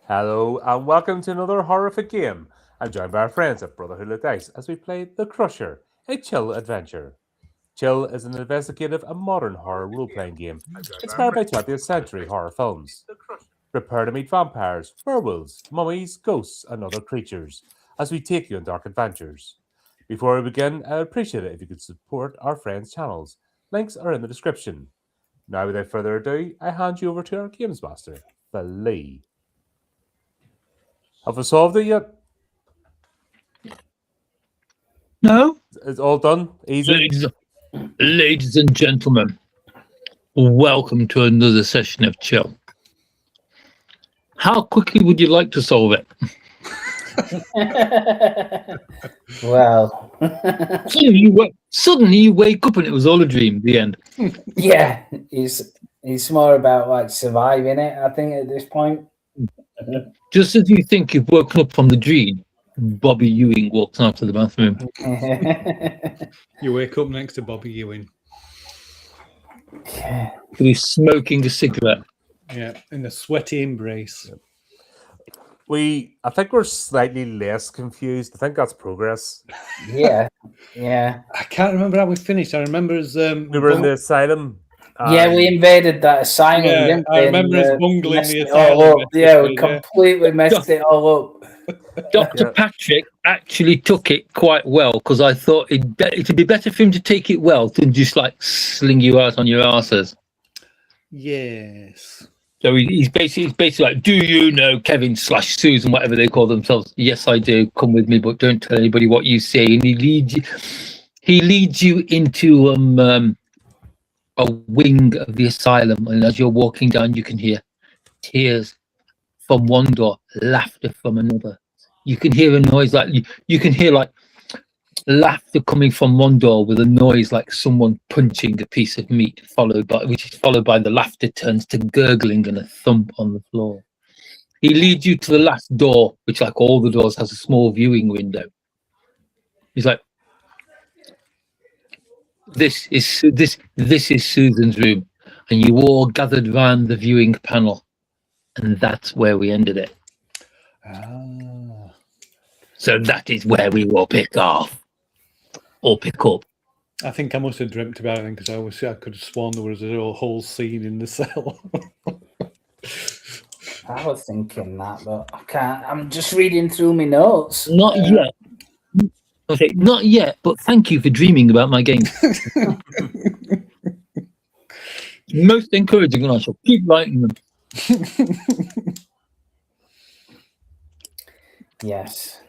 Hello and welcome to another horrific game. I'm joined by our friends at Brotherhood of Dice as we play The Crusher, a chill adventure. Chill is an investigative and modern horror role-playing game inspired by 20th century horror films. Prepare to meet vampires, werewolves, mummies, ghosts, and other creatures as we take you on dark adventures. Before we begin, I'd appreciate it if you could support our friends' channels. Links are in the description. Now, without further ado, I hand you over to our games master, Lee. Have we solved it yet? No? It's all done? Easy? Ladies and gentlemen, welcome to another session of Chill. How quickly would you like to solve it? Well, Suddenly you wake up and it was all a dream, the end. yeah, it's more about like surviving it, I think, at this point. Just as you think you've woken up from the dream, Bobby Ewing walks out of the bathroom. You wake up next to Bobby Ewing. He's smoking a cigarette. Yeah, in a sweaty embrace. I think we're slightly less confused. I think that's progress. yeah. I can't remember how we finished. I remember as We were in the asylum. Yeah, we invaded that asylum. Yeah, didn't we? I remember us And, bungling messed the it all asylum up. Yeah, we yesterday, yeah. completely messed it all up. Dr. Yeah. Patrick actually took it quite well because I thought it'd be better for him to take it well than just like sling you out on your asses. Yes. So he's basically like, do you know Kevin/Susan, whatever they call themselves? Yes, I do. Come with me, but don't tell anybody what you say. And he leads you into a wing of the asylum, and as you're walking down, you can hear tears from one door, laughter from another. You can hear a noise like you can hear like laughter coming from one door with a noise like someone punching a piece of meat, which is followed by the laughter turns to gurgling and a thump on the floor. He leads you to the last door, which, like all the doors, has a small viewing window. He's like, "This is Susan's room," and you all gathered round the viewing panel, and that's where we ended it. Ah. So that is where we will pick off. Or pick up. I think I must have dreamt about it because I could have sworn there was a whole scene in the cell. I was thinking that, but I can't. I'm just reading through my notes. Not yet. Okay, not yet, but thank you for dreaming about my game. Most encouraging, and I shall keep writing them. Yes.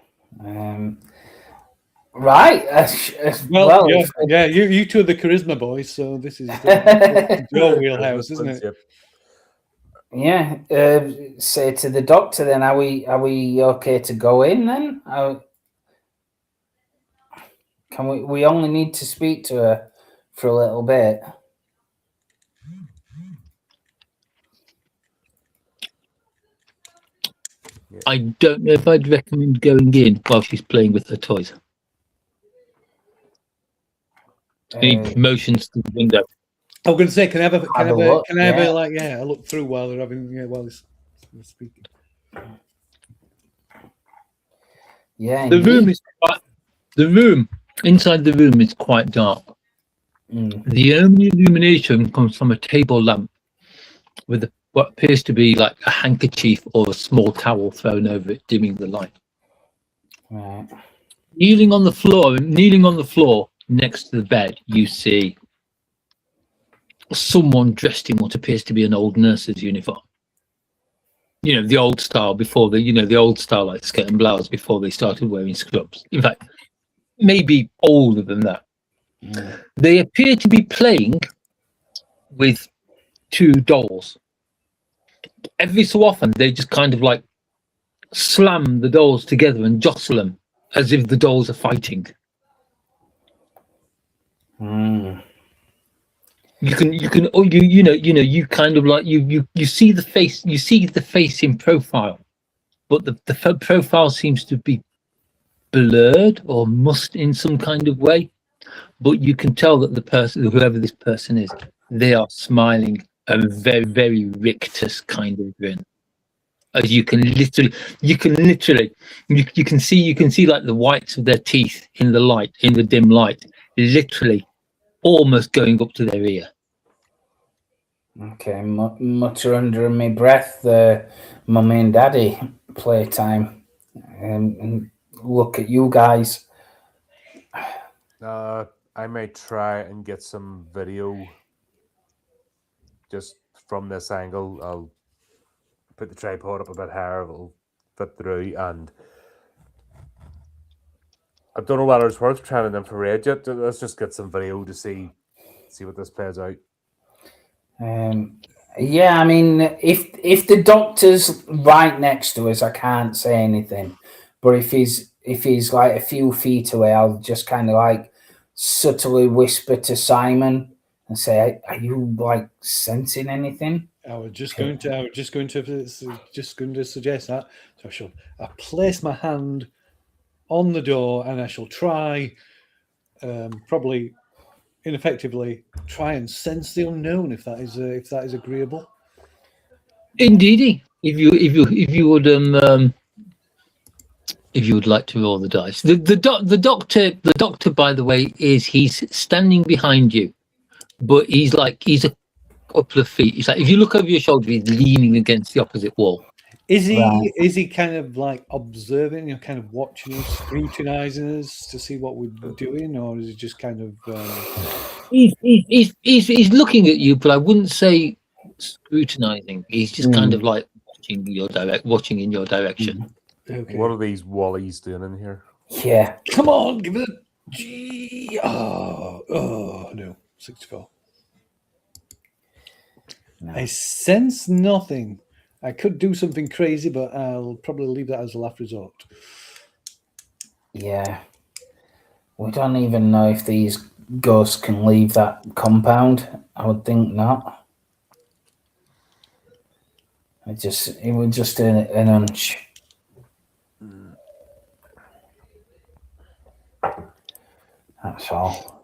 Right. Well, yeah. You two are the charisma boys, so this is your wheelhouse, isn't it? Yeah. Say to the doctor then, are we okay to go in then? Can we only need to speak to her for a little bit? I don't know if I'd recommend going in while she's playing with her toys. He motions to the window. I was going to say, can I have a look, look through while they're while they're speaking? Yeah. The room inside the room is quite dark. The only illumination comes from a table lamp with what appears to be like a handkerchief or a small towel thrown over it, dimming the light. Right. Kneeling on the floor next to the bed, you see someone dressed in what appears to be an old nurse's uniform. You know, the old style before the old style, like skirt and blouse before they started wearing scrubs. In fact, maybe older than that. They appear to be playing with two dolls. Every so often, they just kind of like slam the dolls together and jostle them as if the dolls are fighting. You kind of like you see the face in profile, but the profile seems to be blurred or mussed in some kind of way. But you can tell that the person, whoever this person is, they are smiling a very, very rictus kind of grin. as you can see like the whites of their teeth in the light, in the dim light, literally almost going up to their ear. Okay, mutter under my breath, mummy and daddy playtime, and look at you guys. I may try and get some video just from this angle. I'll put the tripod up a bit higher, it'll fit through, and I don't know whether it's worth trying an infrared yet. Let's just get some video to see what this plays out. Yeah, I mean, if the doctor's right next to us, I can't say anything. But if he's like a few feet away, I'll just kind of like subtly whisper to Simon and say, "Are you like sensing anything?" I was just going to suggest that. So I place my hand on the door and I shall try, probably ineffectively, try and sense the unknown if that is agreeable. Indeedy, if you would like to roll the dice. The doctor, by the way, he's standing behind you, but he's a couple of feet. It's like if you look over your shoulder, he's leaning against the opposite wall. Is he kind of like observing, kind of watching us, scrutinizing us to see what we're doing, or is he just kind of? He's looking at you, but I wouldn't say scrutinizing. He's just kind of like watching in your direction. Okay. What are these Wallies doing in here? Yeah, Come on, give it a G. Oh no, 64. No. I sense nothing. I could do something crazy, but I'll probably leave that as a last resort. Yeah. We don't even know if these ghosts can leave that compound. I would think not. It was just an hunch. That's all.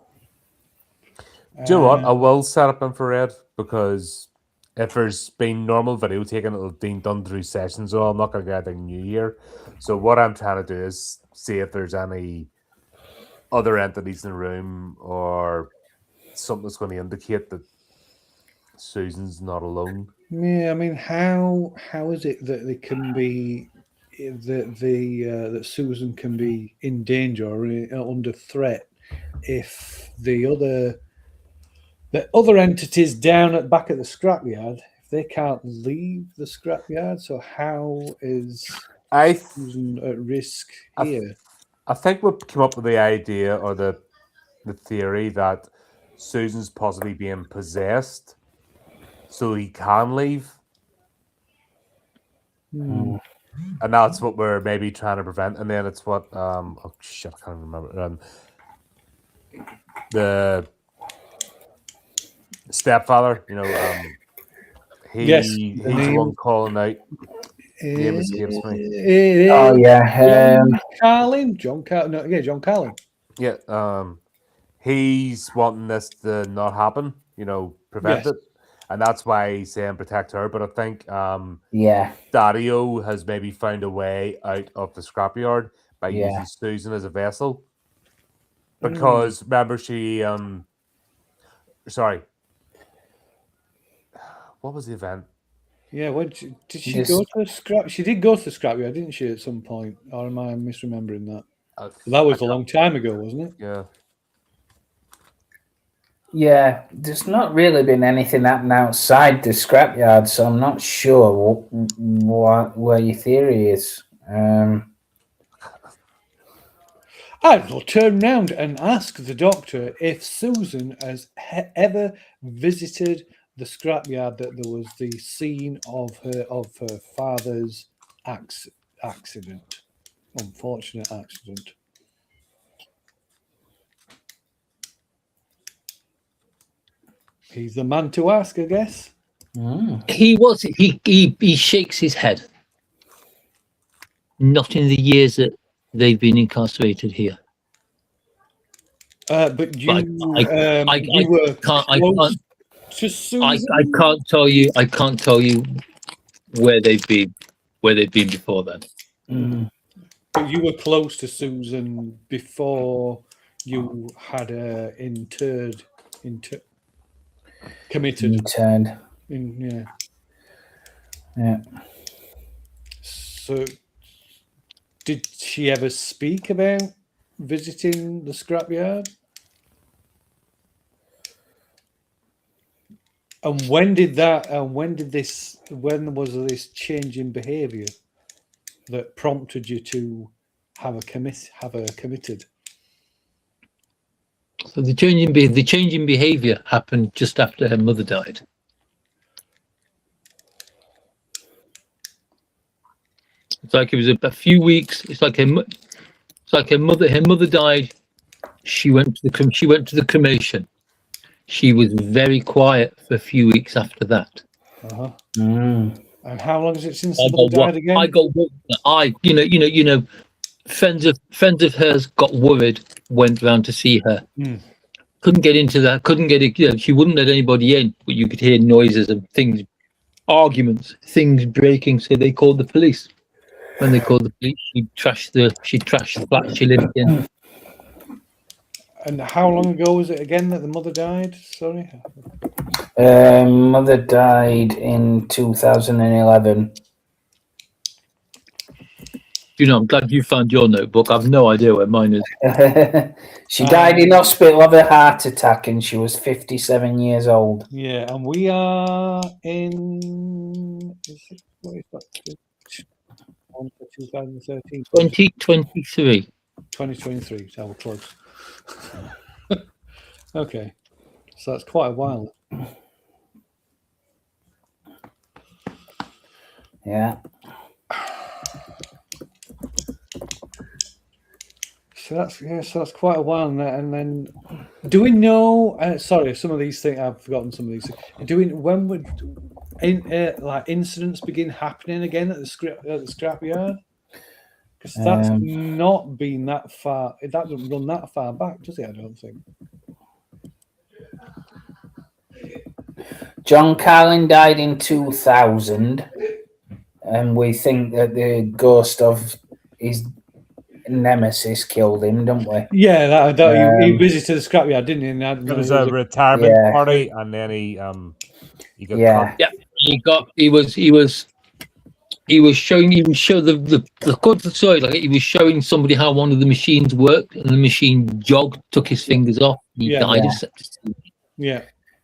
Do you know what? I will set up infrared because if there's been normal video taken, it'll be done through sessions. So I'm not going to get anything new here. So what I'm trying to do is see if there's any other entities in the room or something that's going to indicate that Susan's not alone. Yeah, I mean, how is it that they can be that Susan can be in danger or under threat if the other entities down at back at the scrapyard, if they can't leave the scrapyard? So how is Susan at risk here? I think we've come up with the idea or the theory that Susan's possibly being possessed so he can leave. And that's what we're maybe trying to prevent. And then it's what oh shit, I can't remember. The stepfather, he's the one calling out. Name escapes me. Oh yeah, John Carlin. Yeah, he's wanting this to not happen. Prevent it, and that's why he's saying protect her. But I think Dario has maybe found a way out of the scrapyard by using Susan as a vessel. Because remember, she sorry, what was the event? Yeah, did she go to the scrap? She did go to the scrapyard, didn't she, at some point? Or am I misremembering that? That was a long time ago, wasn't it? Yeah. Yeah, there's not really been anything happening outside the scrapyard, so I'm not sure where your theory is. I will turn round and ask the doctor if Susan has ever visited the scrapyard that there was the scene of her father's accident, unfortunate accident. He's the man to ask, I guess. He shakes his head. Not in the years that they've been incarcerated here. But you, I were can't to Susan. I can't tell you where they've been. where they'd been before then. Mm. But you were close to Susan before you had her committed. Interned. Yeah. Yeah. So, did she ever speak about visiting the scrapyard? And when was this change in behaviour that prompted you to have her committed? So the change in behaviour happened just after her mother died. It's like it was a few weeks. It's like her mother died. She went to the cremation. She was very quiet for a few weeks after that. Uh-huh. Mm. And how long is it since the mother died again? Friends of hers got worried, went round to see her. Mm. Couldn't get into that. Couldn't get it. She wouldn't let anybody in, but you could hear noises and things, arguments, things breaking. So they called the police. When they called the police, she trashed the flat she lived in. And how long ago was it again that the mother died? Sorry. Mother died in 2011. You know, I'm glad you found your notebook. I've no idea where mine is. She died in hospital of a heart attack, and she was 57 years old. Yeah, and we are in. What is that? 2013. 2023. 2023. So we're close. Okay, so that's quite a while. Yeah. So that's quite a while. And then, do we know? Sorry, some of these things I've forgotten. Some of these. When would incidents begin happening again at the scrapyard? Because that's not been that far. It doesn't run that far back, does it? I don't think. John Carlin died in 2000, and we think that the ghost of his nemesis killed him, don't we? Yeah, he visited the scrapyard, didn't he? And it was a retirement party, and then he got caught. Yeah, he was showing the cut the story, like he was showing somebody how one of the machines worked, and the machine jogged, took his fingers off, and he died of sepsis.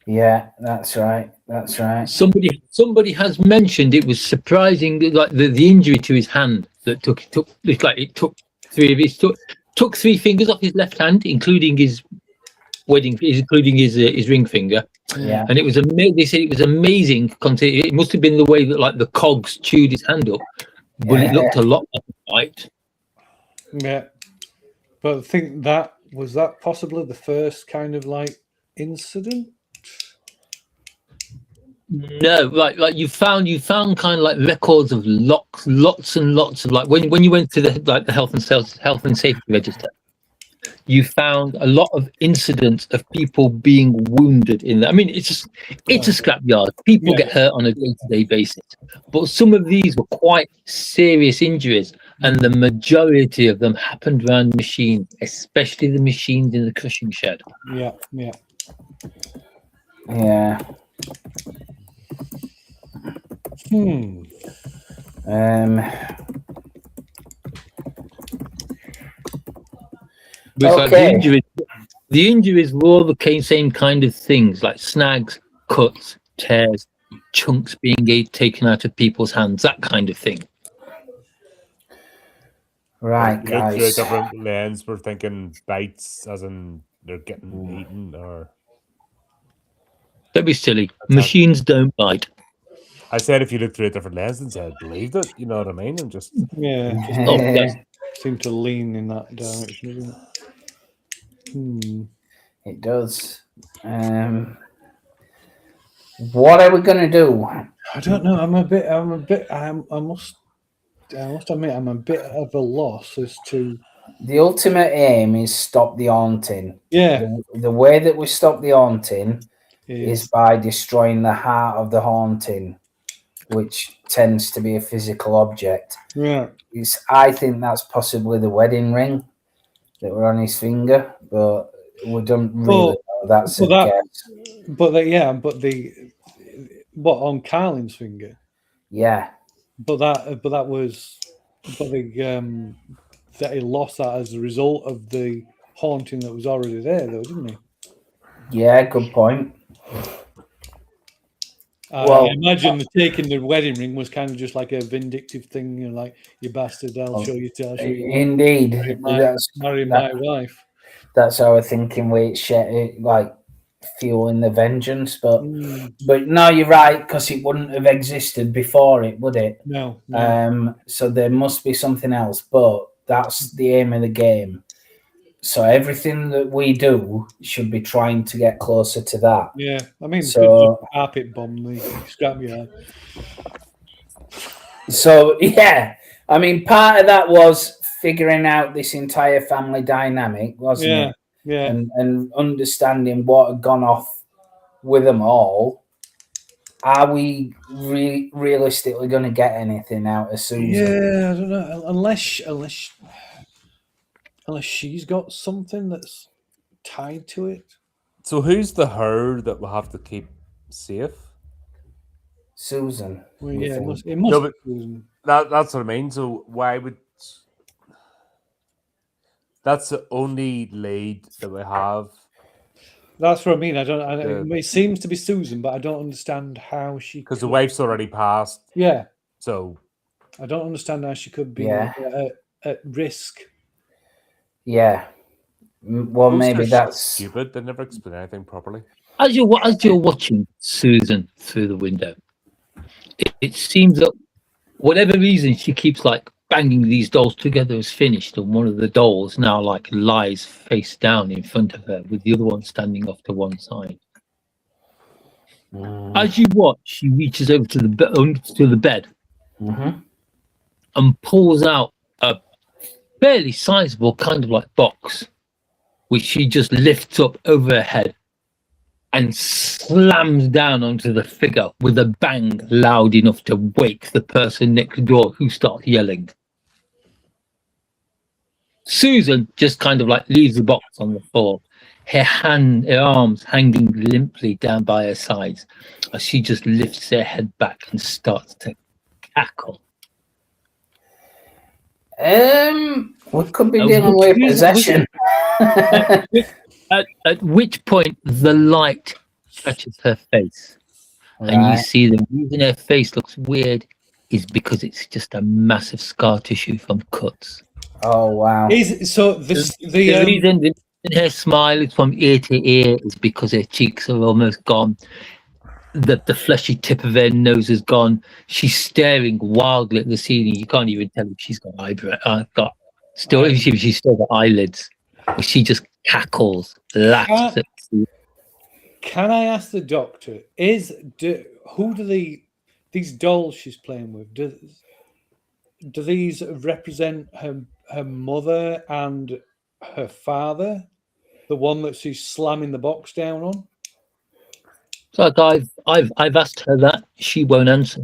Yeah, that's right. Somebody has mentioned it was surprising, like the injury to his hand that took three fingers off his left hand, including his ring finger. Yeah, and it was amazing. They said it was amazing. It must have been the way that like the cogs chewed his hand up, but it looked a lot like a bite. Yeah, but I think that possibly the first kind of like incident. No, like you found kind of like records of lots and lots of, like when you went to the health and safety register, you found a lot of incidents of people being wounded in there. I mean, it's a scrapyard. People get hurt on a day-to-day basis, but some of these were quite serious injuries, and the majority of them happened around machines, especially the machines in the crushing shed. Yeah. Okay. The injuries were all the same kind of things, like snags, cuts, tears, chunks being taken out of people's hands, that kind of thing. Right, Look through a guys. different lens. We're thinking bites, as in they're getting eaten, or Don't be silly. Machines don't bite. I said if you look through a different lens and said believed it, you know what I mean? And just seem to lean in that direction, doesn't it? It does. What are we going to do? I don't know. I must admit, I'm a bit of a loss as to. The ultimate aim is stop the haunting. Yeah. The way that we stop the haunting is by destroying the heart of the haunting. which tends to be a physical object. Yeah. I think that's possibly the wedding ring that were on his finger, but we don't really know that's the case. But what on Carlin's finger? Yeah. But that was that he lost that as a result of the haunting that was already there, though, didn't he? Yeah, good point. I imagine the taking the wedding ring was kind of just like a vindictive thing, you know, like, you bastard, I'll show you. Indeed, marry my wife. That's our thinking. Like fueling the vengeance, but no, you're right, because it wouldn't have existed before it, would it? No. So there must be something else, but that's the aim of the game. So everything that we do should be trying to get closer to that. Yeah, I mean, so carpet bomb the scrapyard. So yeah, I mean, part of that was figuring out this entire family dynamic, wasn't it? Yeah. And understanding what had gone off with them all. Are we realistically going to get anything out of Susan? Yeah, I don't know. Unless she's got something that's tied to it. So who's the her that we'll have to keep safe? Susan. Well, yeah, it must No, be but Susan. that's what I mean. So why would... That's the only lead that we have. That's what I mean. It seems to be Susan, but I don't understand how she. Because the wife's already passed. Yeah. So I don't understand how she could be at risk. Yeah. Well, maybe that's stupid. They never explain anything properly. As you're watching Susan through the window, it seems that whatever reason she keeps like banging these dolls together is finished, and one of the dolls now like lies face down in front of her with the other one standing off to one side. As you watch, she reaches over to the bed and pulls out a fairly sizable kind of like box, which she just lifts up over her head and slams down onto the figure with a bang loud enough to wake the person next door, who starts yelling. Susan just kind of like leaves the box on the floor, her arms hanging limply down by her sides, as she just lifts her head back and starts to cackle. We could be dealing with possession. At which point the light touches her face, and you see the reason her face looks weird is because it's just a massive scar tissue from cuts. Oh wow! The reason her smile is from ear to ear is because her cheeks are almost gone. The fleshy tip of her nose is gone. She's staring wildly at the ceiling. You can't even tell if she's got she's still got eyelids. But she just cackles, laughs at you. Can I ask the doctor? These dolls she's playing with? Do these represent her mother and her father? The one that she's slamming the box down on? So I've asked her that. She won't answer.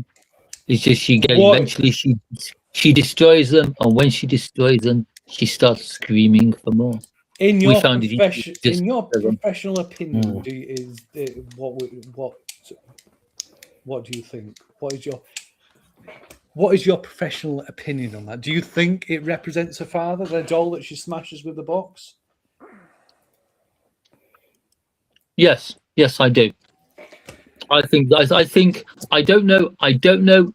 It's just eventually she destroys them, and when she destroys them, she starts screaming for more. In your professional opinion, what do you think? What is your professional opinion on that? Do you think it represents her father, the doll that she smashes with the box? Yes, I do. I think I don't know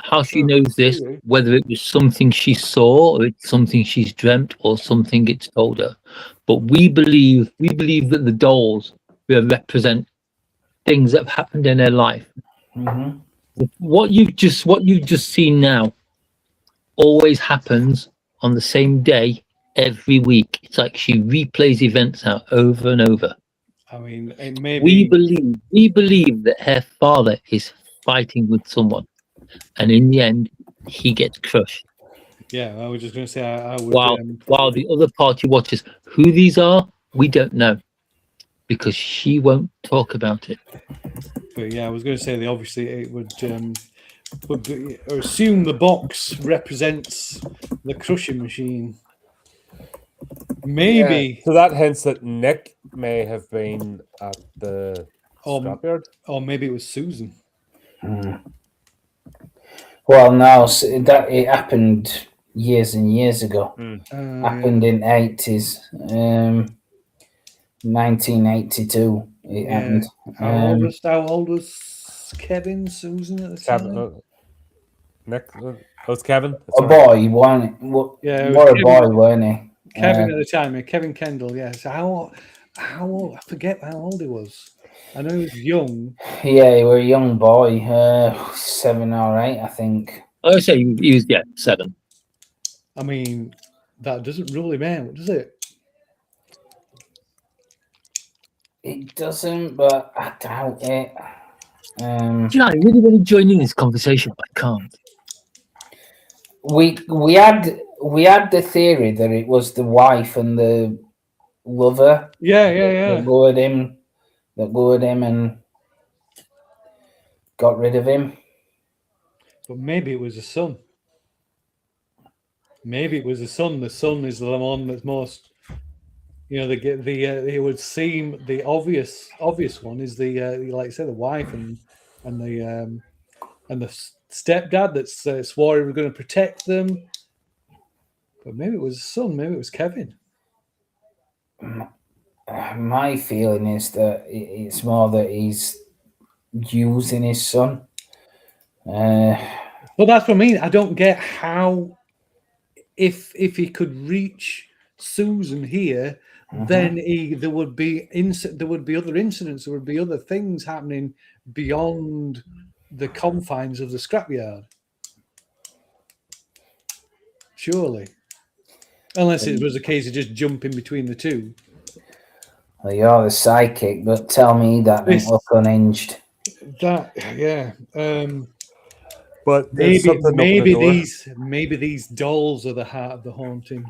how she knows this, whether it was something she saw or it's something she's dreamt or something it's told her. But we believe that the dolls will represent things that have happened in her life. What you've just seen now always happens on the same day every week. It's like she replays events out over and over. I mean, it may we believe that her father is fighting with someone, and in the end, he gets crushed. Yeah, I was just going to say, I would. While the other party watches, who these are, we don't know, because she won't talk about it. But yeah, I was going to say, obviously, it would. But assume the box represents the crushing machine. Maybe, So that hints that Nick may have been at the scrapyard. or maybe it was Susan. Well, no, that it happened years and years ago. Happened in 80s, 1982. It happened. How old was Kevin, Susan at the time? Nick, was Kevin? A boy, wasn't it? Yeah, More a boy, weren't he? Kevin at the time, Kevin Kendall. Yeah. So how old? I forget how old he was. I know he was young. Yeah, he was a young boy, 7 or 8, I think. I would say he was 7. I mean, that doesn't rule him out, does it? It doesn't, but I doubt it. Do you know, I really want to join in this conversation, but I can't. We had the theory that it was the wife and the lover. Yeah. That lured him and got rid of him. But maybe it was the son. Maybe it was the son. The son is the one that's most, it would seem the obvious one is the like I said, the wife and the stepdad that swore he was going to protect them. But maybe it was the son. Maybe it was Kevin. My feeling is that it's more that he's using his son. But that's what I mean. I don't get how, if he could reach Susan here, then there would be other incidents, there would be other things happening beyond the confines of the scrapyard. Surely, unless it was a case of just jumping between the two. Well, you're the psychic, but tell me that didn't look unhinged. But maybe these dolls are the heart of the haunting.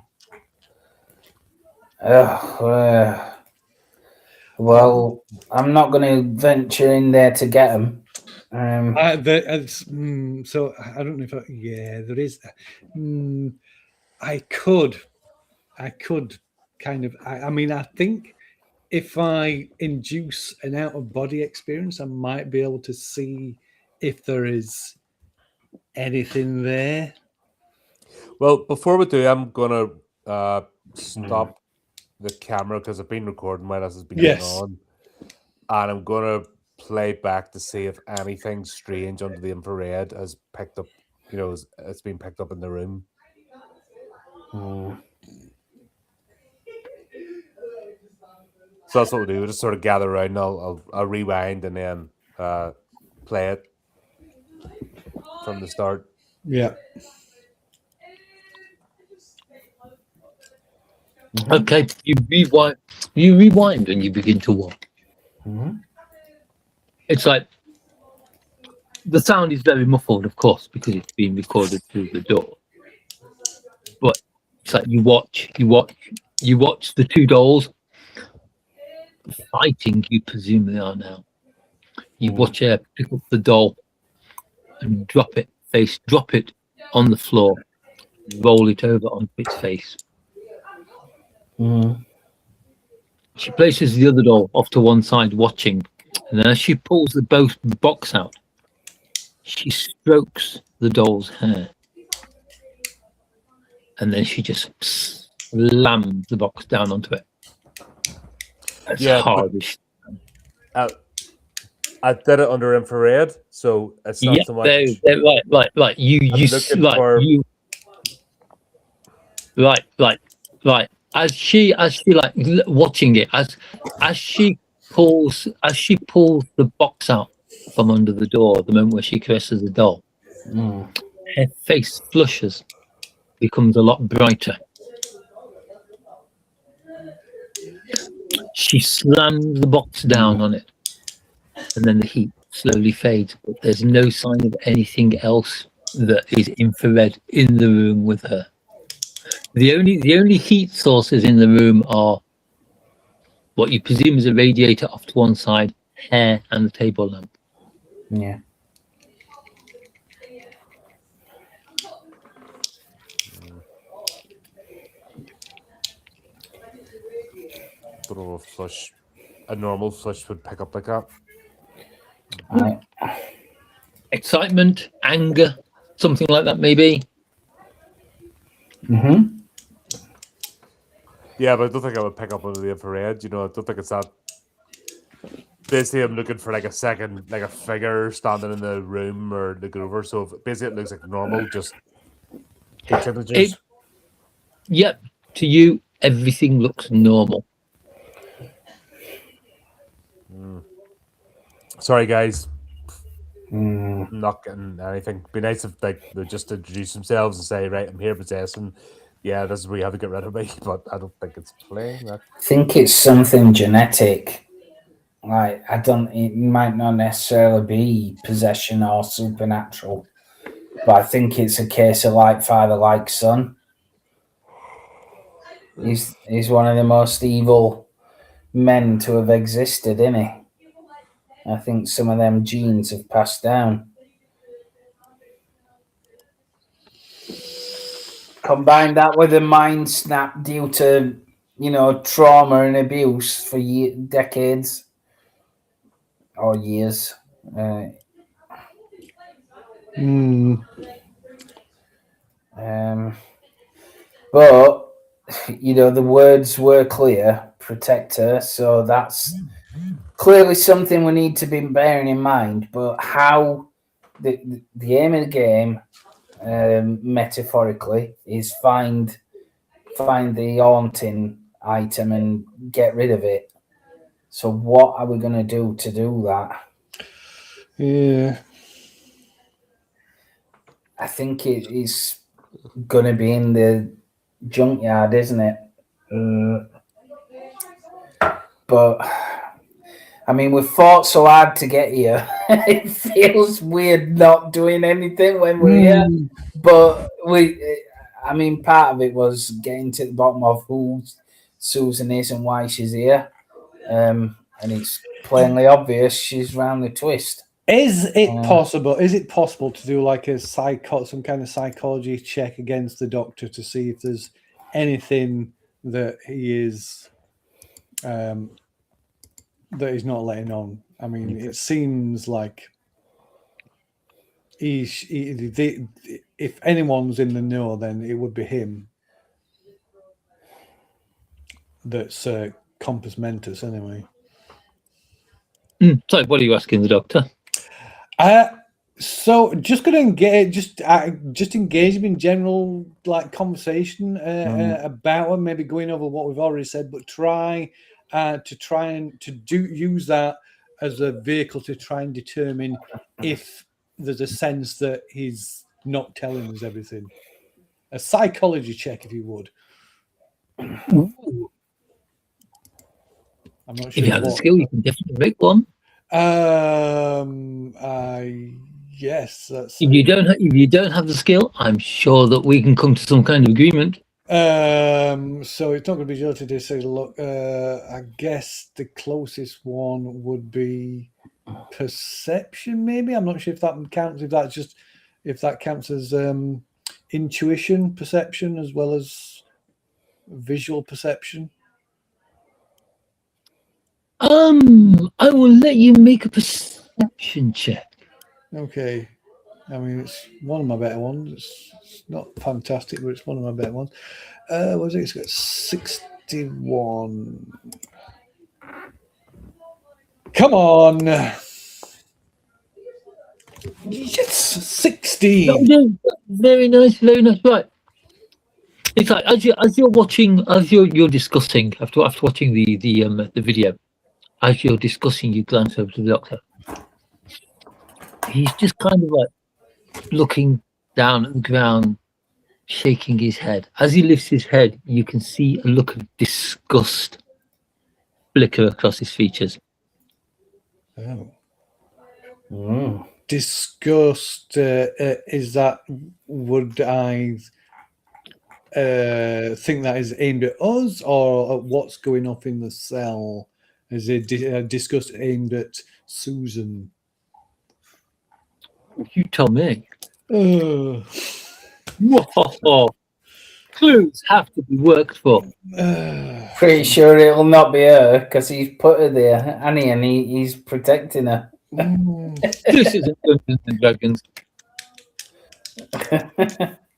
Well, I'm not going to venture in there to get them. So I don't know if there is. I could kind of. I mean, I think if I induce an out of body experience, I might be able to see if there is anything there. Well, before we do, I'm gonna stop the camera because I've been recording while this has been going on, and I'm gonna play back to see if anything strange under the infrared has picked up. It's been picked up in the room. So that's what we'll do. We'll just sort of gather around. I'll rewind and then play it from the start. Yeah. Okay, you rewind and you begin to walk. It's like the sound is very muffled, of course, because it's being recorded through the door. But it's like you watch the two dolls fighting. You presume they are now. You watch her pick up the doll and drop it on the floor, roll it over onto its face. She places the other doll off to one side, watching, and then as she pulls the box out, she strokes the doll's hair, and then she just slams the box down onto it. That's hard. I did it under infrared, so it's not so much. Right. As she like watching it, as she pulls the box out from under the door, the moment where she caresses the doll, her face flushes, becomes a lot brighter. She slams the box down on it, and then the heat slowly fades, but there's no sign of anything else that is infrared in the room with her. The only heat sources in the room are what you presume is a radiator off to one side, hair, and the table lamp. Yeah. don't know if a normal flush would pick up like that. Excitement, anger, something like that, maybe. Mm-hmm. Yeah, but I don't think I would pick up under the infrared. You know, I don't think it's that. Basically, I'm looking for like a second, like a figure standing in the room or the over. So basically, it looks like normal, just heat signatures. Yep. To you, everything looks normal. Sorry, guys. Mm. Not getting anything. Be nice if like they just introduce themselves and say, "Right, I'm here possessing." Yeah, this is where you have to get rid of me. But I don't think it's playing that. I think it's something genetic. Like, it might not necessarily be possession or supernatural, but I think it's a case of like father, like son. He's one of the most evil men to have existed, isn't he? I think some of them genes have passed down. Combine that with a mind snap due to, trauma and abuse for decades or years. But the words were clear, protector. So that's clearly something we need to be bearing in mind. But how the aim of the game, metaphorically, is find the haunting item and get rid of it. So what are we going to do that? Yeah. I think it is going to be in the junkyard, isn't it? But I mean, we've fought so hard to get here. It feels weird not doing anything when we're here. But part of it was getting to the bottom of who Susan is and why she's here. And it's plainly obvious she's round the twist. Is it possible to do like some kind of psychology check against the Doctor to see if there's anything that he is that he's not letting on? I mean, it seems like if anyone's in the know, then it would be him. That's compos mentis, anyway. Sorry, what are you asking the Doctor? So just going to engage, just engage him in general like conversation about him, maybe going over what we've already said, but try and use that as a vehicle to try and determine if there's a sense that he's not telling us everything. A psychology check, if you would. Ooh. I'm not sure if you have the skill, you can definitely make one. Yes. That's if you don't have the skill, I'm sure that we can come to some kind of agreement. So it's not going to be your to say, look, I guess the closest one would be perception, maybe. I'm not sure if that counts. If that counts as intuition perception as well as visual perception. I will let you make a perception check. Okay. I mean, it's one of my better ones. It's not fantastic, but it's one of my better ones. What was it? It's got 61. Come on. Yes, 16. Very nice, very nice. Right. It's like as you're discussing after watching the video, as you're discussing, you glance over to the Doctor. He's just kind of like looking down at the ground, shaking his head. As he lifts his head, you can see a look of disgust flicker across his features. Oh. Disgust. Is that? Would I think that is aimed at us or at what's going off in the cell? Is it disgust aimed at Susan? You tell me. Clues have to be worked for. Pretty sure it'll not be her because he's put her there, and he's protecting her. This isn't Dungeons and Dragons.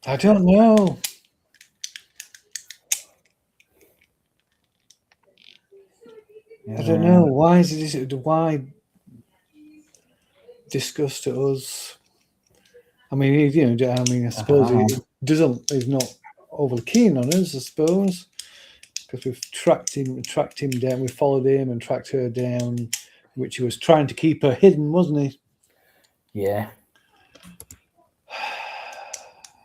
I don't know. I don't know. Why is it? Why discuss to us? I mean, I suppose he doesn't. He's not overly keen on us, I suppose, because we've tracked him down. We followed him and tracked her down, which he was trying to keep her hidden, wasn't he? Yeah.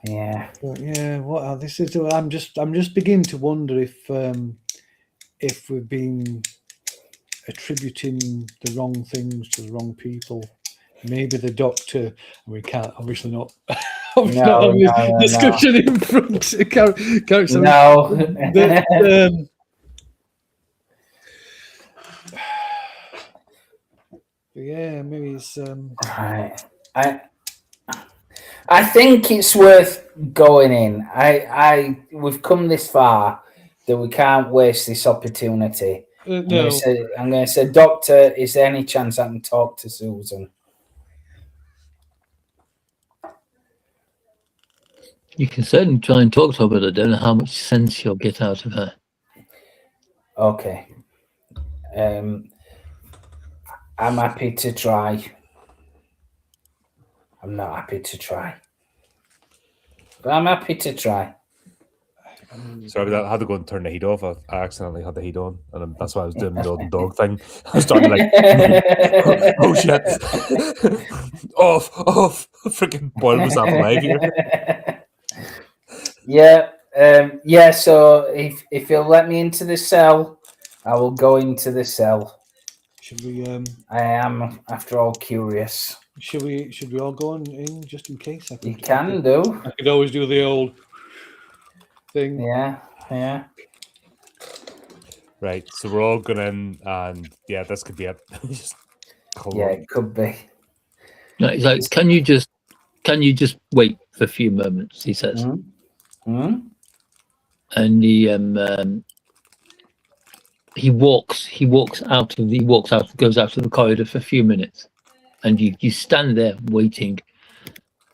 Yeah. But yeah. What this is? I'm just beginning to wonder if we've been attributing the wrong things to the wrong people. Maybe the doctor. We can't obviously not. No, discussion in front. No. Yeah, maybe it's. Right. I think it's worth going in. We've come this far that we can't waste this opportunity. No. I'm going to say, Doctor, is there any chance I can talk to Susan? You can certainly try and talk to her, but I don't know how much sense you'll get out of her. Okay. I'm happy to try. I'm not happy to try. But I'm happy to try. Sorry, I had to go and turn the heat off. I accidentally had the heat on, and that's why I was doing the dog thing. I was starting like, oh shit, off, freaking boil myself alive here. Yeah. So if you'll let me into the cell, I will go into the cell. Should we? I am, after all, curious. Should we all go in just in case? You can do. I could always do the old thing. Yeah. Right, so we're all going in, and yeah, this could be it. Just it could be. No, he's like, can you just wait for a few moments? He says, and he goes out of the corridor for a few minutes, and you stand there waiting.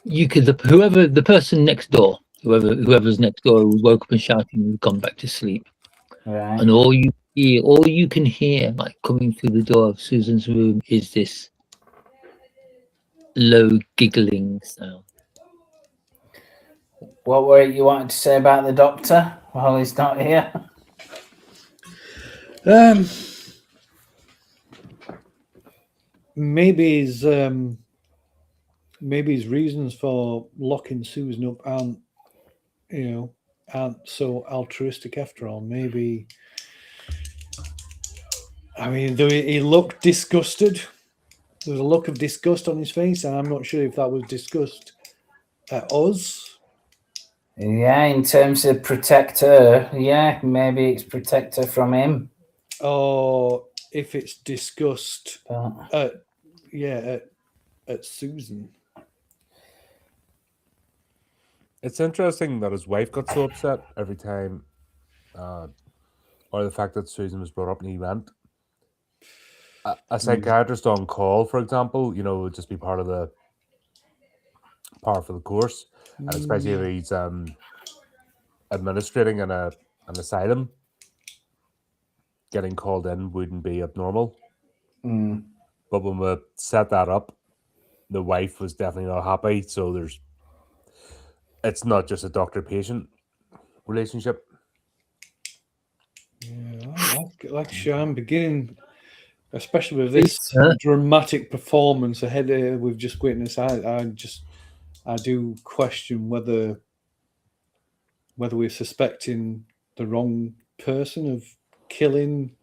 You could the person next door, whoever's next door, who woke up and shouting, has gone back to sleep. Right. And all you can hear, like coming through the door of Susan's room, is this low giggling sound. What were you wanting to say about the doctor while he's not here? Maybe his reasons for locking Susan up aren't so altruistic after all. Maybe, I mean, he looked disgusted. There was a look of disgust on his face, and I'm not sure if that was disgust at us. Yeah, in terms of protect her, yeah, maybe it's protect her from him. Or if it's disgust at Susan. It's interesting that his wife got so upset every time, or the fact that Susan was brought up and he went. A psychiatrist on call, for example, would just be part of the course, and especially if he's administrating an asylum, getting called in wouldn't be abnormal. But when we set that up, the wife was definitely not happy. So it's not just a doctor-patient relationship. Yeah, like Sean, beginning, especially with this dramatic performance ahead we've just witnessed. I do question whether we're suspecting the wrong person of killing.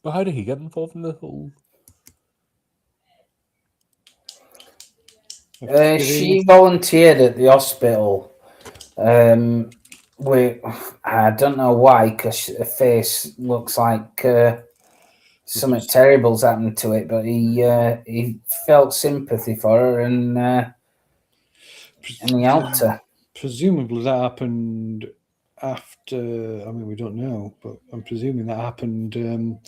But how did he get involved in the whole? She volunteered at the hospital. I don't know why, because her face looks like something terrible's happened to it. But he felt sympathy for her, and he helped her. Presumably, that happened after. I mean, we don't know, but I'm presuming that happened during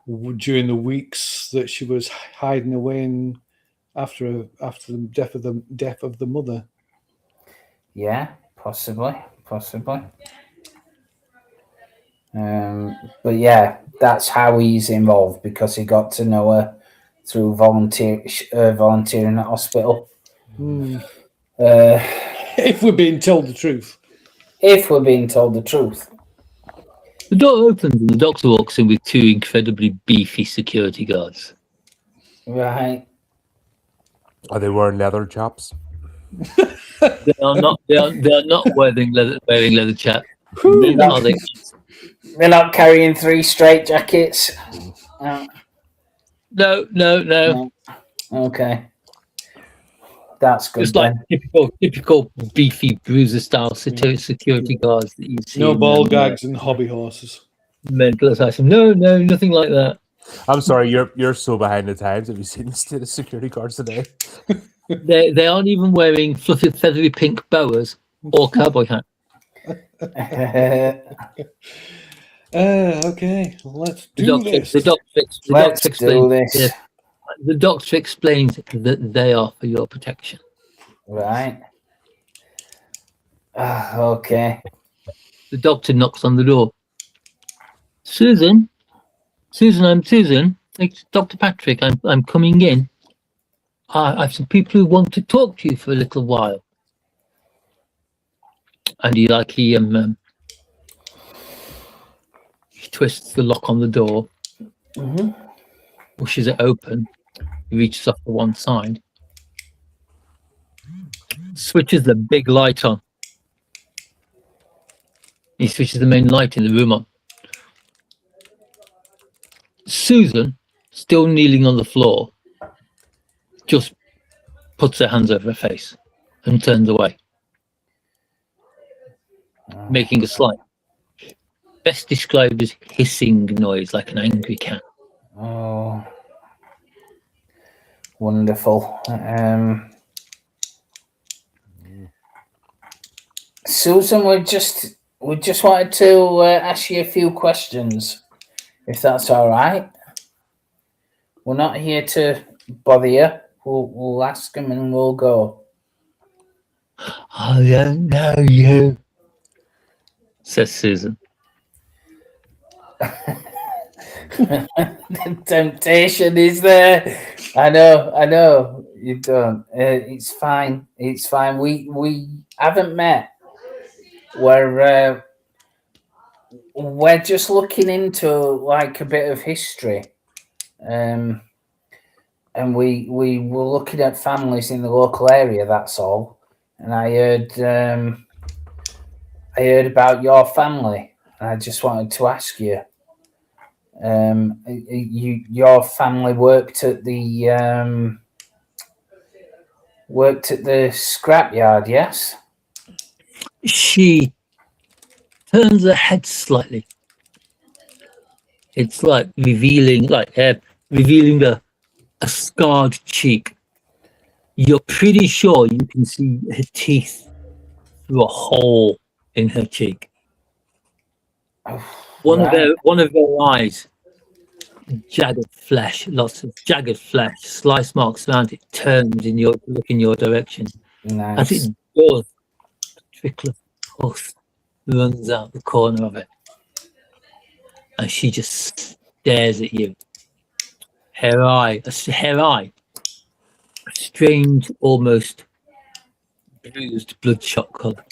the weeks that she was hiding away in after the death of the mother. Yeah, possibly. But yeah, that's how he's involved, because he got to know her through volunteering at hospital. If we're being told the truth. If we're being told the truth. The door opens and the doctor walks in with 2 incredibly beefy security guards. Right. Are they wearing leather chaps? They are not. They are not wearing leather chaps. They're not carrying 3 straight jackets. No. Okay. That's good. Just like typical beefy bruiser style security guards that you see. No ball gags and hobby horses. Mental assassin. No, nothing like that. I'm sorry, you're so behind the times. Have you seen the state of security guards today? They aren't even wearing fluffy, feathery pink boas or cowboy hats. Okay, let's do this. The doctor explains that they are for your protection. Right. Okay. The doctor knocks on the door. Susan, I'm Susan. It's Dr. Patrick. I'm coming in. I've some people who want to talk to you for a little while. And he twists the lock on the door, pushes it open, he reaches off to one side, switches the big light on. He switches the main light in the room on. Susan, still kneeling on the floor, just puts her hands over her face and turns away, making a slight, best described as hissing noise like an angry cat. Oh, wonderful. Susan, we just wanted to ask you a few questions, if that's all right. We're not here to bother you. We'll ask them and we'll go. I don't know you, says Susan. The temptation is there. I know. You don't. It's fine. We haven't met. We're just looking into like a bit of history, and we were looking at families in the local area. That's all. And I heard about your family, and I just wanted to ask you. Your family worked at the scrapyard, yes? She turns her head slightly. It's like revealing a scarred cheek. You're pretty sure you can see her teeth through a hole in her cheek. One of her eyes, jagged flesh, lots of jagged flesh, slice marks around it, turns in your look in your direction. Nice. As it does, a trickle of pus runs out the corner of it, and she just stares at you. Her eye, a strange, almost bruised, bloodshot colour.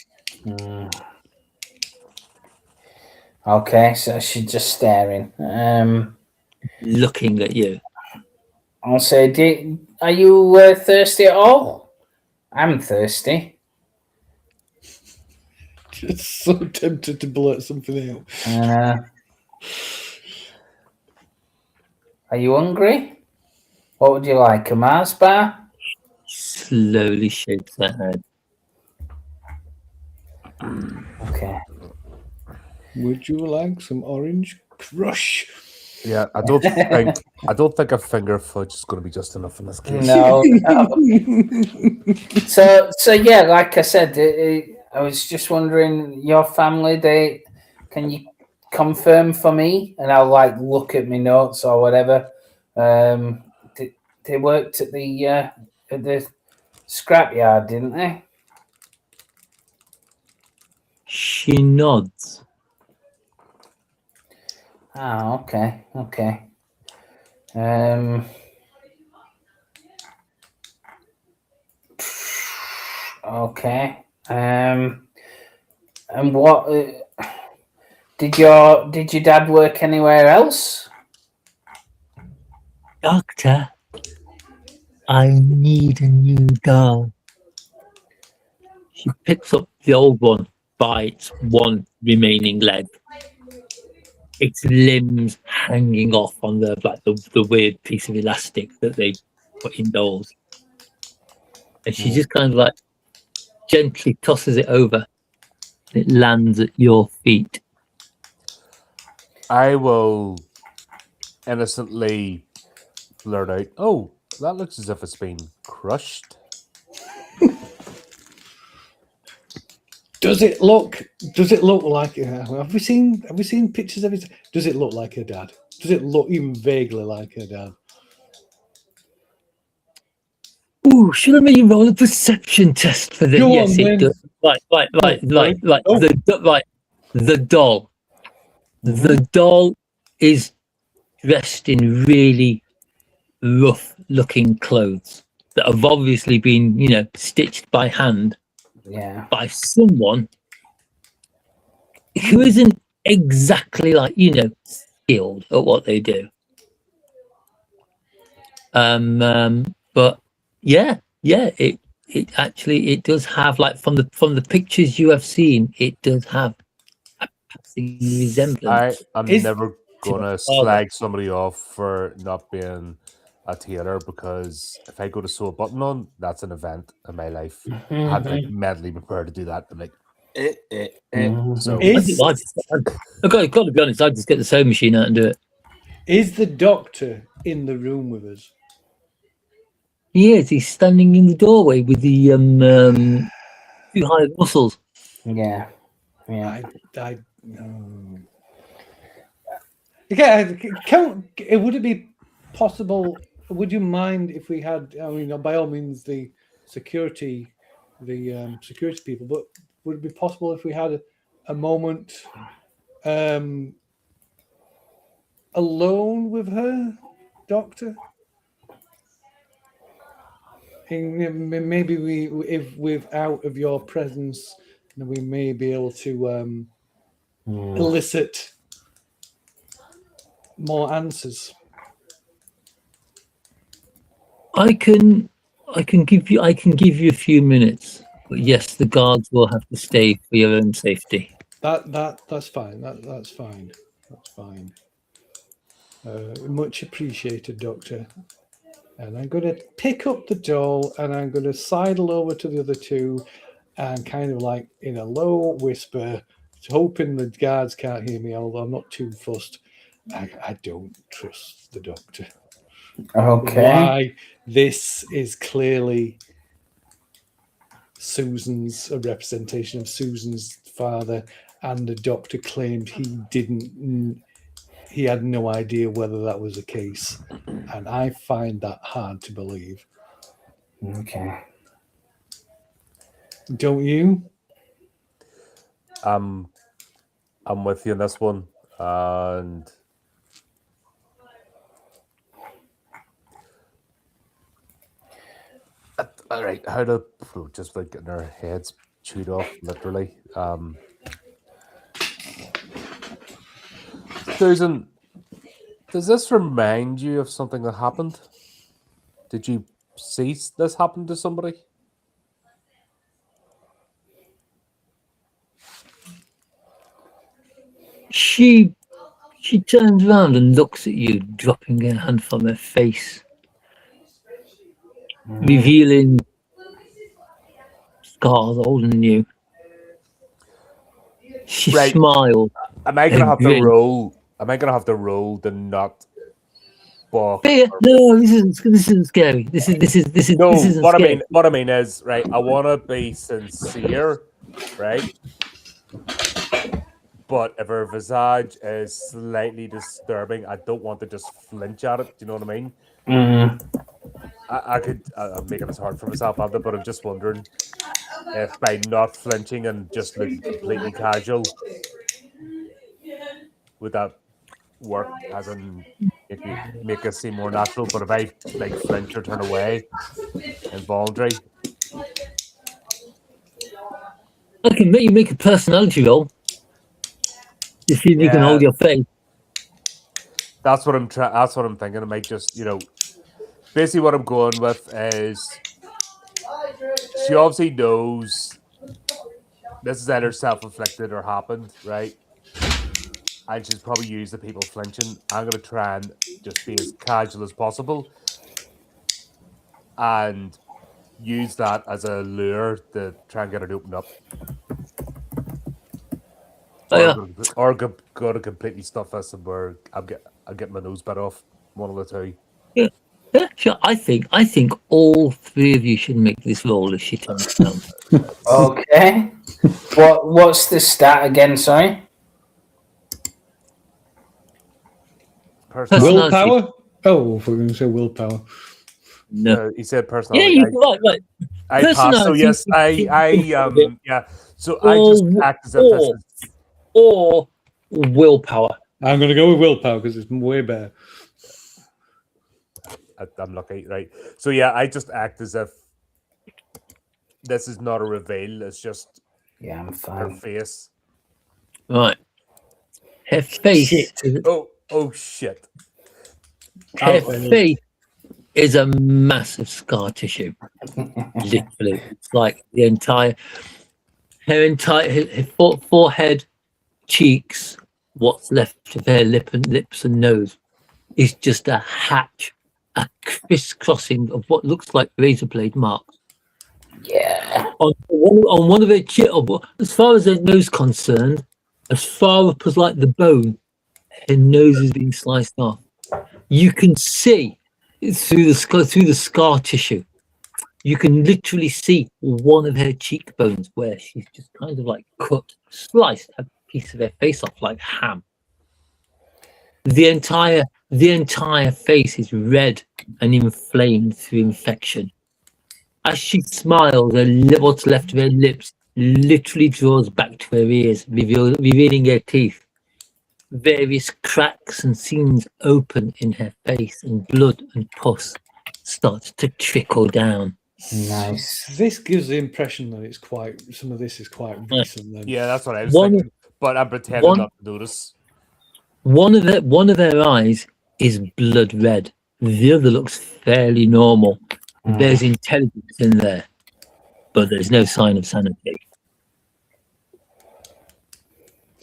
Okay, so she's just staring. Looking at you. I'll say, are you thirsty at all? I'm thirsty. Just so tempted to blurt something out. Are you hungry? What would you like? A Mars bar? Slowly shakes her head. Okay. Would you like some orange crush? Yeah, I don't think a finger fudge is going to be just enough in this case. No. So yeah, like I said, I was just wondering, your family, can you confirm for me? And I'll like look at my notes or whatever. They worked at the scrapyard, didn't they? She nods. Ah, okay. Okay. And what did your dad work anywhere else? Doctor, I need a new doll. She picks up the old one by its one remaining leg. Its limbs hanging off on the weird piece of elastic that they put in dolls. And she just kind of like gently tosses it over. It lands at your feet. I will innocently blurt out, "Oh, that looks as if it's been crushed." Does it look like? Have we seen pictures of it? Does it look like her dad? Does it look even vaguely like her dad? Ooh, should I maybe roll a perception test for this? Go Yes, on, it then. does. Right. Oh. The doll. The doll is dressed in really rough-looking clothes that have obviously been, stitched by hand by someone who isn't exactly skilled at what they do. But it actually does have, from the pictures you have seen, it does have a passing resemblance. I'm never gonna slag somebody off for not being a tailor, because if I go to sew a button on, that's an event in my life. I had to mentally prepare to do that. I'm like, So I've got to be honest, I'd just get the sewing machine out and do it. Is the doctor in the room with us? He is. He's standing in the doorway with the two hired muscles. Yeah. Would it be possible? Would you mind if we had? I mean, by all means, the security people. But would it be possible if we had a moment alone with her, Doctor? And maybe if without of your presence, then we may be able to elicit more answers. I can give you a few minutes, but yes, the guards will have to stay for your own safety. That's fine. That's fine. That's fine. Much appreciated, Doctor. And I'm going to pick up the doll and I'm going to sidle over to the other two and kind of like in a low whisper, hoping the guards can't hear me, although I'm not too fussed. I don't trust the doctor. Okay. Why? This is clearly Susan's, a representation of Susan's father, and the doctor claimed he had no idea whether that was the case. And I find that hard to believe. Okay. Don't you? I'm with you on this one, and all right, how to just like getting our heads chewed off, literally. Susan, does this remind you of something that happened? Did you see this happen to somebody? She turns around and looks at you, dropping her hand from her face, revealing scars older than you. She smiles. Am I gonna have to roll? Am I gonna have to roll the not? No, this isn't scary. This isn't what scary. I mean is, right, I want to be sincere, right? But if her visage is slightly disturbing, I don't want to just flinch at it. Do you know what I mean? I could. I'm making this hard for myself, but I'm just wondering if by not flinching and just looking completely casual, would that work? As in make us seem more natural. But if I like flinch or turn away, involuntary. I can make a personality roll. You see if you can hold your face. That's what I'm trying. That's what I'm thinking. I might just, basically what I'm going with is she obviously knows this is either self-inflicted or happened, right? And she's probably used the people flinching. I'm gonna try and just be as casual as possible and use that as a lure to try and get her to open up. Or go to completely stuff us and where I'll get my nose bit off. One of the two. Yeah, sure. I think all three of you should make this roll if she turns down. Okay. What's the stat again? Sorry. Willpower? Oh, we're going to say willpower. No, he said personality. Yeah, right. I passed. So yes, yeah. So I just act as if this is or willpower. I'm going to go with willpower because it's way better. I'm lucky, right? So yeah, I just act as if this is not a reveal. It's just I'm fine. Her face. Right. Her face. Oh shit. Her face is a massive scar tissue. Literally, it's like her forehead, cheeks, what's left of her lips and nose is just a hatch, a crisscrossing of what looks like razor blade marks. Yeah. On one of her as far as her nose concerned, as far up as like the bone, her nose is being sliced off. You can see through the scar tissue. You can literally see one of her cheekbones where she's just kind of like sliced a piece of her face off like ham. The entire face is red and inflamed through infection. As she smiles, what's left of her lips literally draws back to her ears, revealing her teeth. Various cracks and seams open in her face, and blood and pus starts to trickle down. Nice. This gives the impression that some of this is quite recent. Then. Yeah, that's what I was thinking. But I'm pretending not to notice. One of her eyes is blood red. The other looks fairly normal. There's intelligence in there, but there's no sign of sanity.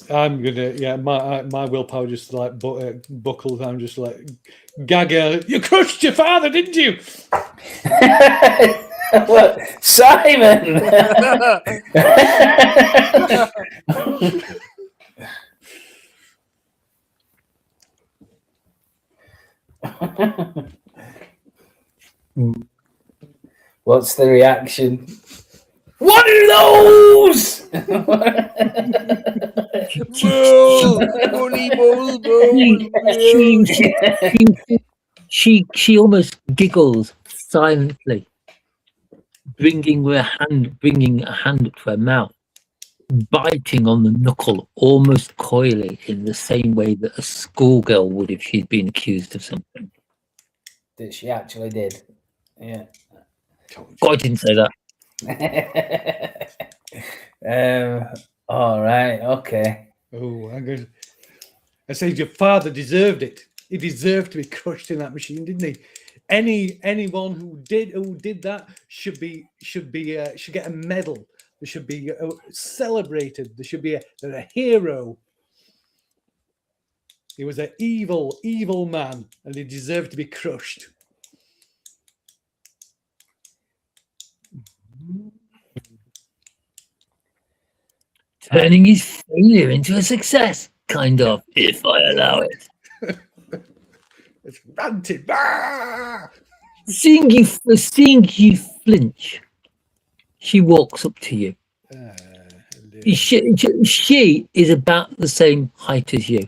I'm gonna, my willpower just like buckles. I'm just like, Gaga, you crushed your father, didn't you? What, Simon? What's the reaction? What are those? She almost giggles silently, bringing a hand up to her mouth, biting on the knuckle almost coyly in the same way that a schoolgirl would if she'd been accused of something. That she actually did. Yeah. Oh, I didn't say that. All right. Okay. Oh, I'm good. I said your father deserved it. He deserved to be crushed in that machine, didn't he? Anyone who did that should get a medal. They should be celebrated. There should be a hero. He was an evil man, and he deserved to be crushed. Turning his failure into a success, kind of, if I allow it. It's ranted. Ah! Seeing you flinch, she walks up to you. She is about the same height as you.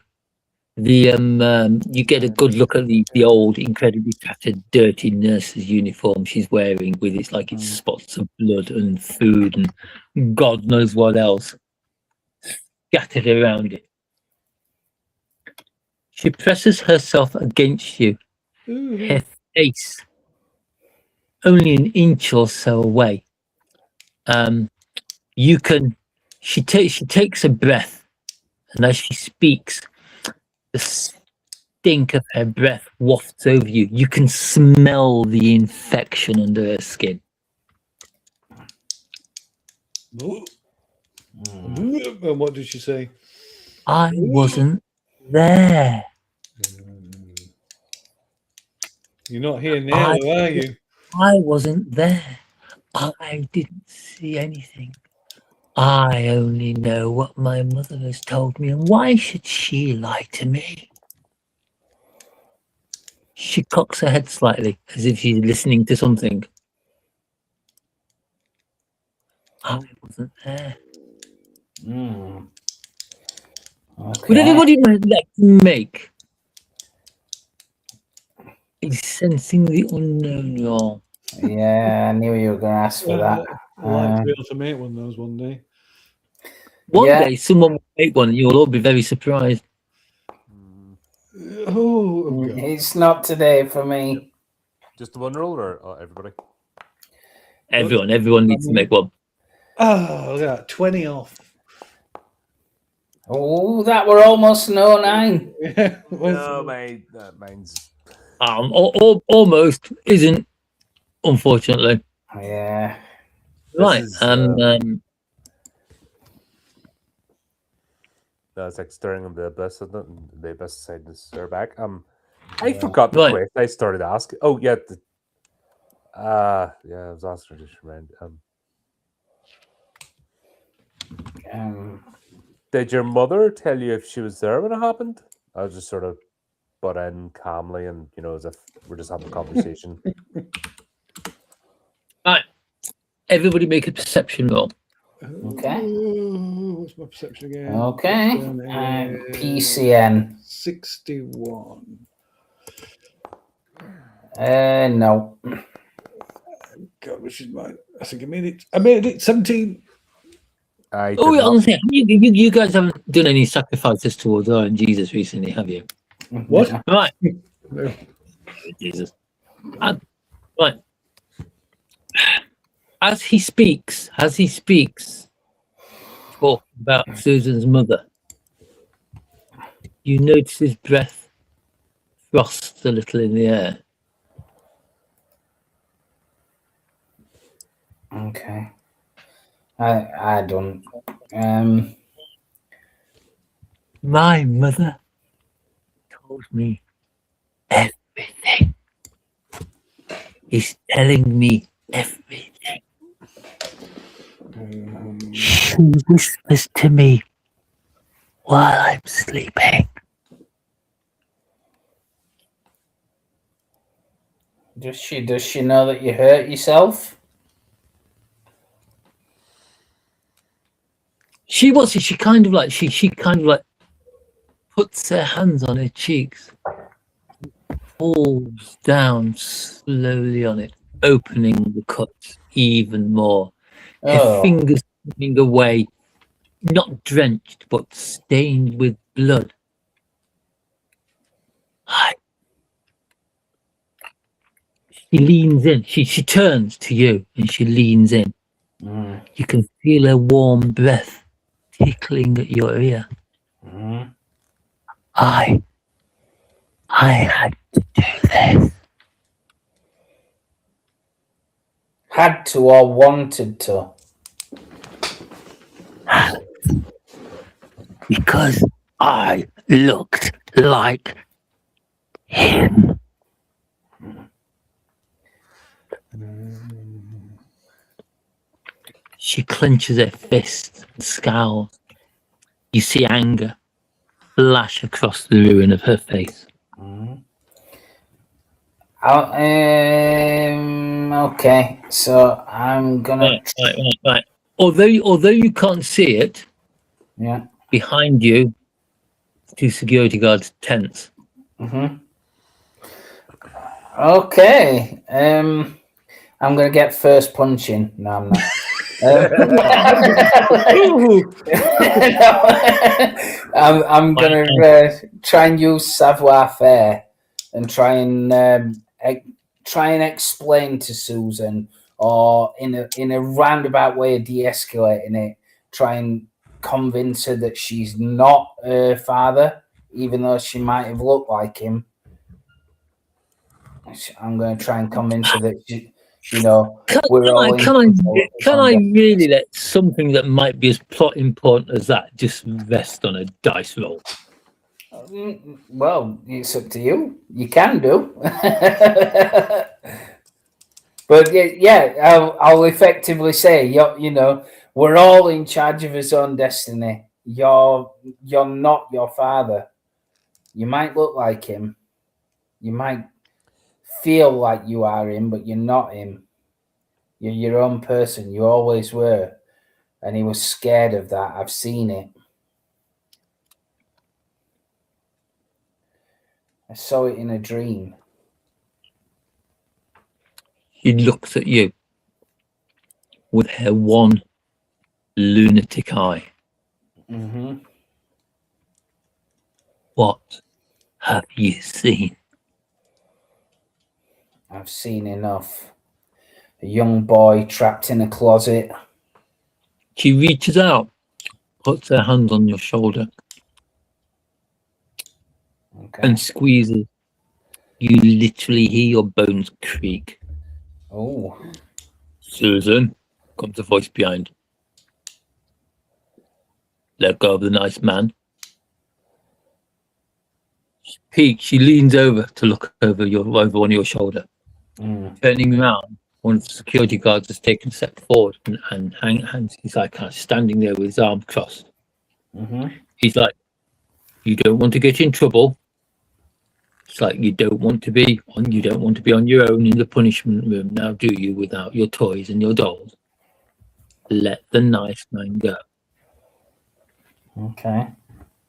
You get a good look at the old, incredibly tattered, dirty nurse's uniform she's wearing with its spots of blood and food and God knows what else scattered around it. She presses herself against you, her face only an inch or so away. She takes a breath, and as she speaks, the stink of her breath wafts over you. You can smell the infection under her skin. And what did she say? I wasn't there. You're not here now, are you? I wasn't there. I didn't see anything. I only know what my mother has told me, and why should she lie to me? She cocks her head slightly, as if she's listening to something. I wasn't there. Okay. Would everybody like to make a sensing the unknown roll? Yeah, I knew you were going to ask for that. I'd like to be able to make one of those one day. One day, someone will make one, and you'll all be very surprised. Oh, God. It's not today for me. Just the one roll, or everybody? Everyone needs to make one. Oh, look at that. 20 off. Oh, that were almost no 9. No, mine's... Almost isn't, unfortunately. Yeah. Right. It's like stirring them the best, isn't it? And the best side to stir back. I forgot the question I started asking. Oh yeah. I was asking just around. Did your mother tell you if she was there when it happened? I was just sort of butt in calmly and as if we're just having a conversation. Right. Everybody make a perception roll. Okay. What's my perception again? Okay. PCN. 61. No. God, which is mine? I think I made it 17. Honestly, you guys haven't done any sacrifices towards our Jesus recently, have you? What? Right. No. Jesus. Right. As he speaks, talking about Susan's mother, you notice his breath frosts a little in the air. Okay. I don't. My mother told me everything. He's telling me everything. She whispers to me while I'm sleeping. Does she know that you hurt yourself? She kind of like puts her hands on her cheeks, pulls down slowly on it, opening the cuts even more. Her fingers coming away, not drenched, but stained with blood. She leans in. She turns to you and she leans in. You can feel her warm breath tickling at your ear. I had to do this. Had to or wanted to? Because I looked like him. She clenches her fist and scowls. You see anger flash across the ruin of her face. Okay, so I'm gonna. Right. although you can't see it, Yeah. behind you, 2 security guards tents. Okay. I'm gonna get first punching. No, I'm not. I'm gonna try and use savoir faire and try and explain to Susan, or in a roundabout way of de-escalating it, try and convince her that she's not her father, even though she might have looked like him. I'm going to try and convince her that she, Can I really let something that might be as plot important as that just rest on a dice roll? Well, it's up to you. You can do. But yeah, I'll effectively say, we're all in charge of his own destiny. You're not your father. You might look like him. You might feel like you are him, but you're not him. You're your own person. You always were. And he was scared of that. I've seen it. I saw it in a dream. He looks at you with her one lunatic eye. What have you seen? I've seen enough. A young boy trapped in a closet. She reaches out, puts her hand on your shoulder, and squeezes. You literally hear your bones creak. Oh. Susan, comes a voice behind. Let go of the nice man. She leans over to look over one of your shoulder. Turning around, one of the security guards has taken a step forward and he's like kind of standing there with his arms crossed. He's like, you don't want to get in trouble. It's like you don't want to be on your own in the punishment room now, do you, without your toys and your dolls? Let the nice man go. Okay.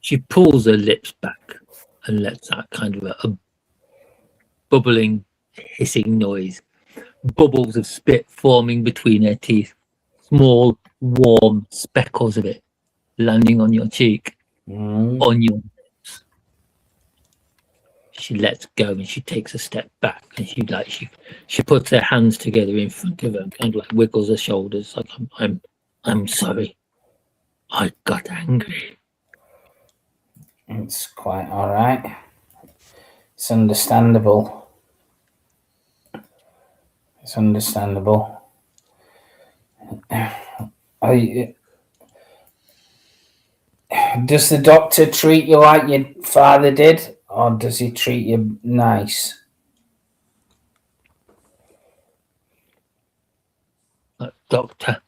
She pulls her lips back and lets out kind of a bubbling, hissing noise. Bubbles of spit forming between her teeth. Small, warm speckles of it landing on your cheek, on your lips. She lets go and she takes a step back and she puts her hands together in front of her and kind of like wiggles her shoulders like I'm sorry. I got angry. It's quite all right. It's understandable. It's understandable. Does the doctor treat you like your father did, or does he treat you nice? Dr.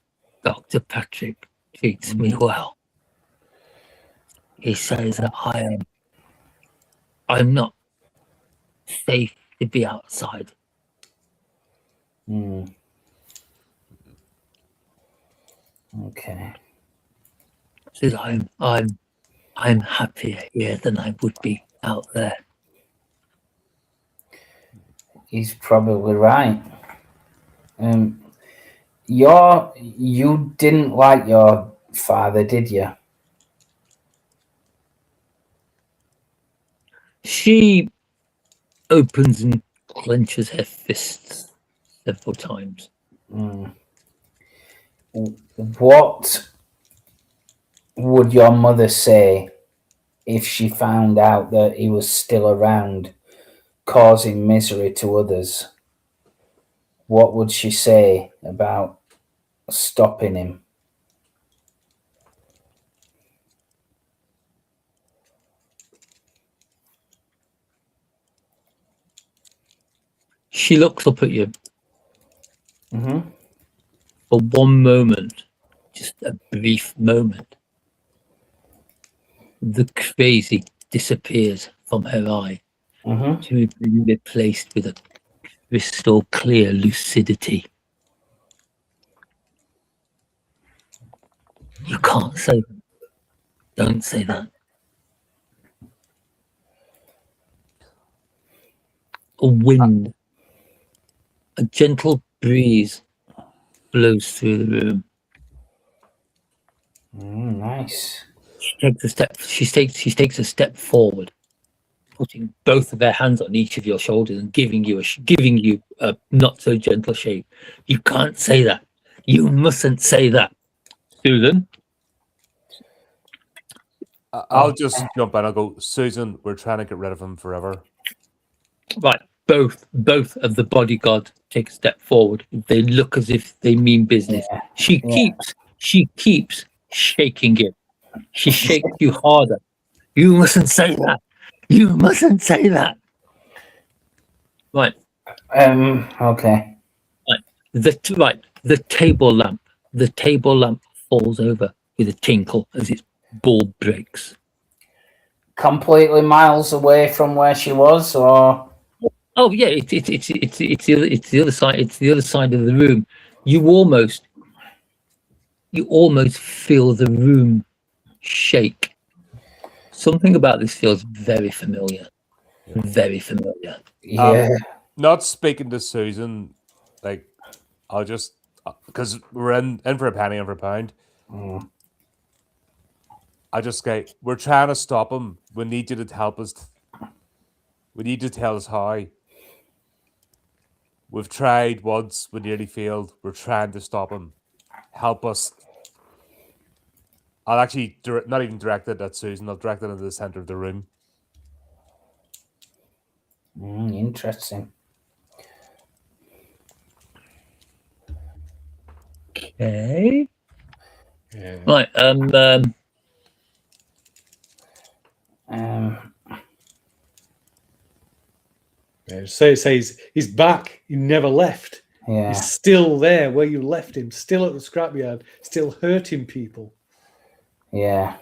Patrick treats me well. He says that I'm not safe to be outside. Okay. Says I'm happier here than I would be out there. He's probably right. You didn't like your father, did you? She opens and clenches her fists several times. What would your mother say if she found out that he was still around, causing misery to others? What would she say about stopping him? She looks up at you. For one moment, just a brief moment, the crazy disappears from her eye to be replaced with a crystal clear lucidity. You can't say that. Don't say that. A wind, a gentle breeze blows through the room. Nice. She takes a step. She takes a step forward, putting both of her hands on each of your shoulders and giving you a not so gentle shake. You can't say that. You mustn't say that, Susan. I'll just jump in. I'll go, Susan, we're trying to get rid of him forever. Right. Both of the bodyguards take a step forward. They look as if they mean business. Yeah. She keeps shaking you. She shakes you harder. You mustn't say that. You mustn't say that. Right. Okay. The table lamp falls over with a tinkle as its bulb breaks. Completely miles away from where she was, or Oh yeah, it's the other side. It's the other side of the room. You almost feel the room shake. Something about this feels very familiar. Very familiar. yeah. Not speaking to Susan, like, I'll just, because we're in for a penny and for a pound. I just go, we're trying to stop him. We need you to help us. We need you to tell us how. We've tried once, we nearly failed. We're trying to stop him. Help us. I'll actually not even direct it at Susan. I'll direct it into the center of the room. Interesting. Okay. Yeah. Right. Yeah, so he's back. He never left. Yeah. He's still there where you left him, still at the scrapyard, still hurting people. Yeah.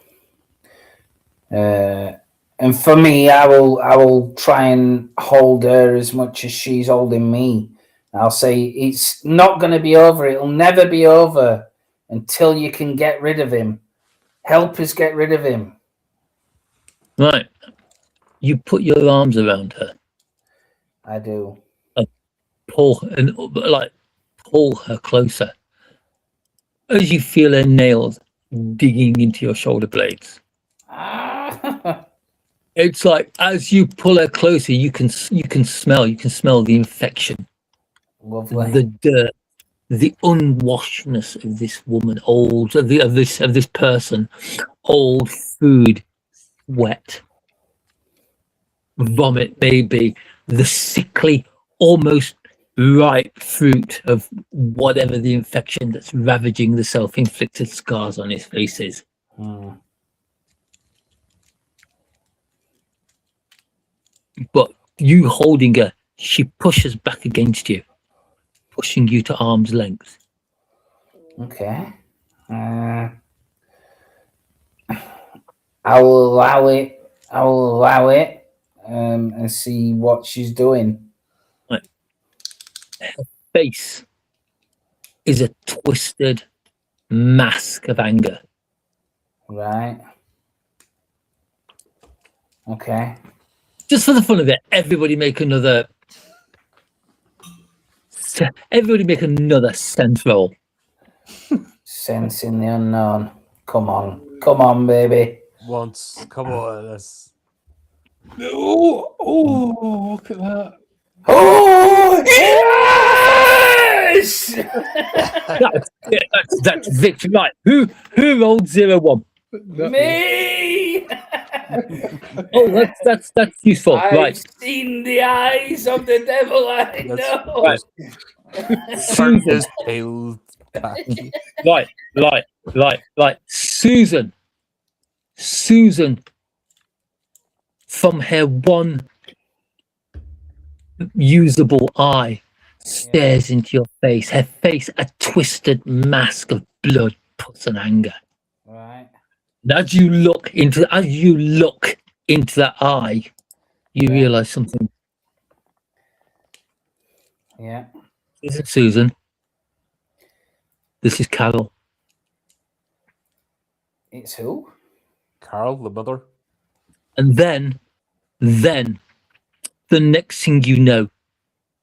And for me, I will try and hold her as much as she's holding me. I'll say it's not going to be over. It'll never be over until you can get rid of him. Help us get rid of him. Right. You put your arms around her. I do. Pull her closer. As you feel her nails digging into your shoulder blades. It's like as you pull her closer, you can smell the infection, Lovely. the dirt, the unwashedness of this woman, old of this person, old food, wet, vomit, maybe the sickly, almost ripe fruit of whatever the infection that's ravaging the self-inflicted scars on his face is. But you holding her, she pushes back against you, pushing you to arm's length. Okay. I will allow it. And see what she's doing. Right. Her face is a twisted mask of anger. Right. Okay. Just for the fun of it, everybody make another sense roll. Sensing the unknown. Come on, baby. Once, come on, let's. Oh, look at that. Oh, yes! That's victory. Right. Who rolled 0-1? Me! Oh, that's useful. I've Right. seen the eyes of the devil, I know. Right. Turn his tail back. Right. Susan, from her one usable eye, stares into your face. Her face, a twisted mask of blood, pus, and anger. Right. And as you look into that eye, you realize something. Yeah. This is Susan. This is Carol. It's who? Carol, the mother. And then, the next thing you know,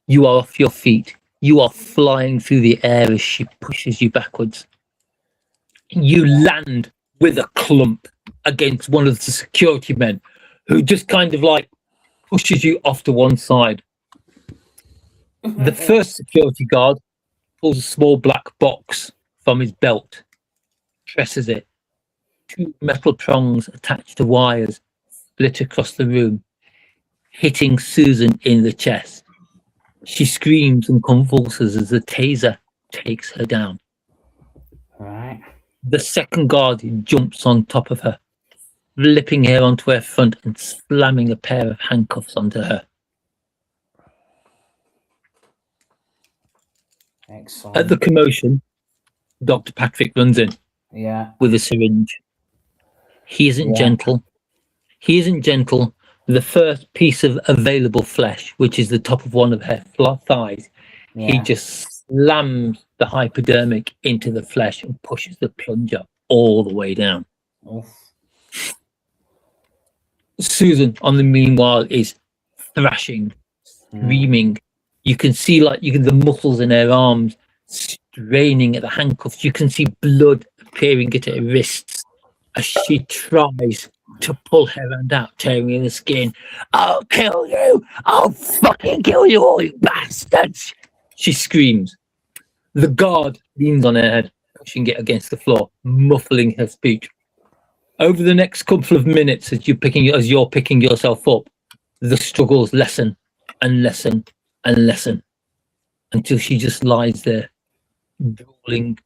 you are off your feet. You are flying through the air as she pushes you backwards. You land with a clump against one of the security men, who just kind of like pushes you off to one side. The first security guard pulls a small black box from his belt, presses it. 2 metal prongs attached to wires split across the room, hitting Susan in the chest. She screams and convulses as the taser takes her down. Right. The second guard jumps on top of her, flipping her onto her front and slamming a pair of handcuffs onto her. Excellent. At the commotion, Dr. Patrick runs in Yeah. with a syringe. He isn't gentle. He isn't gentle. The first piece of available flesh, which is the top of one of her thighs, he just slams the hypodermic into the flesh and pushes the plunger all the way down. Oof. Susan, on the meanwhile, is thrashing, screaming. You can see the muscles in her arms straining at the handcuffs. You can see blood appearing at her wrists as she tries to pull her hand out, tearing in the skin. I'll kill you! I'll fucking kill you all, you bastards! She screams. The guard leans on her head, pushing it against the floor, muffling her speech. Over the next couple of minutes, as you're picking yourself up, the struggles lessen and lessen and lessen until she just lies there, drooling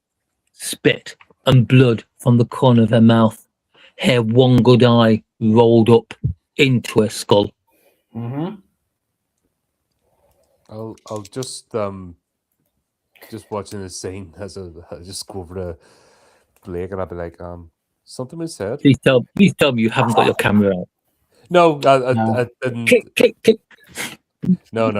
spit and blood from the corner of her mouth, her one good eye rolled up into her skull. Mm-hmm. I'll just watching this scene as I just go over to Blake and I'll be like, something was said. Please tell me you haven't got your camera out. No, I didn't. Click. No.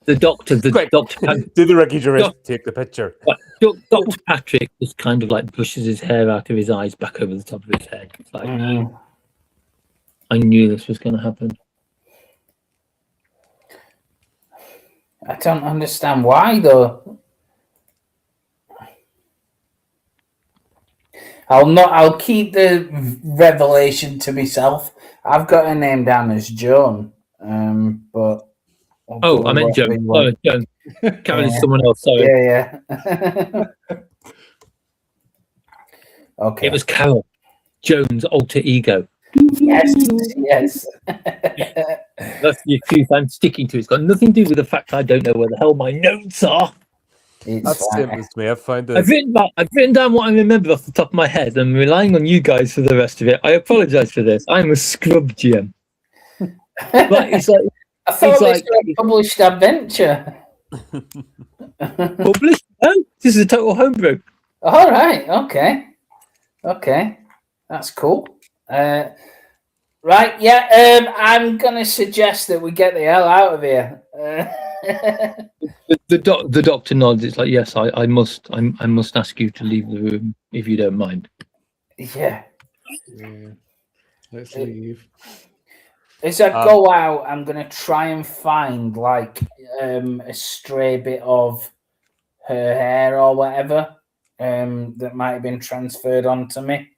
The doctor, Quick, Dr. do the Ricky Gervais take the picture. Dr. Patrick just kind of like brushes his hair out of his eyes back over the top of his head. It's like, I knew this was going to happen. I don't understand why, though. I'll keep the revelation to myself. I've got her name down as Joan, but. Oh, I meant Joan. Oh, Joan. Karen is someone else. Sorry. Yeah. Okay. It was Carol, Joan's alter ego. Yes. That's the excuse I'm sticking to. It's got nothing to do with the fact I don't know where the hell my notes are. That's the same as me. I've written down what I remember off the top of my head. I'm relying on you guys for the rest of it. I apologise for this. I'm a scrub GM. But it's like I thought this was a published adventure. Published? No, this is a total homebrew. All right. Okay. That's cool. Right. Yeah. I'm gonna suggest that we get the hell out of here. The doctor nods. It's like, yes, I must ask you to leave the room if you don't mind. Yeah. Let's leave. As I go out, I'm gonna try and find like a stray bit of her hair or whatever that might have been transferred onto me,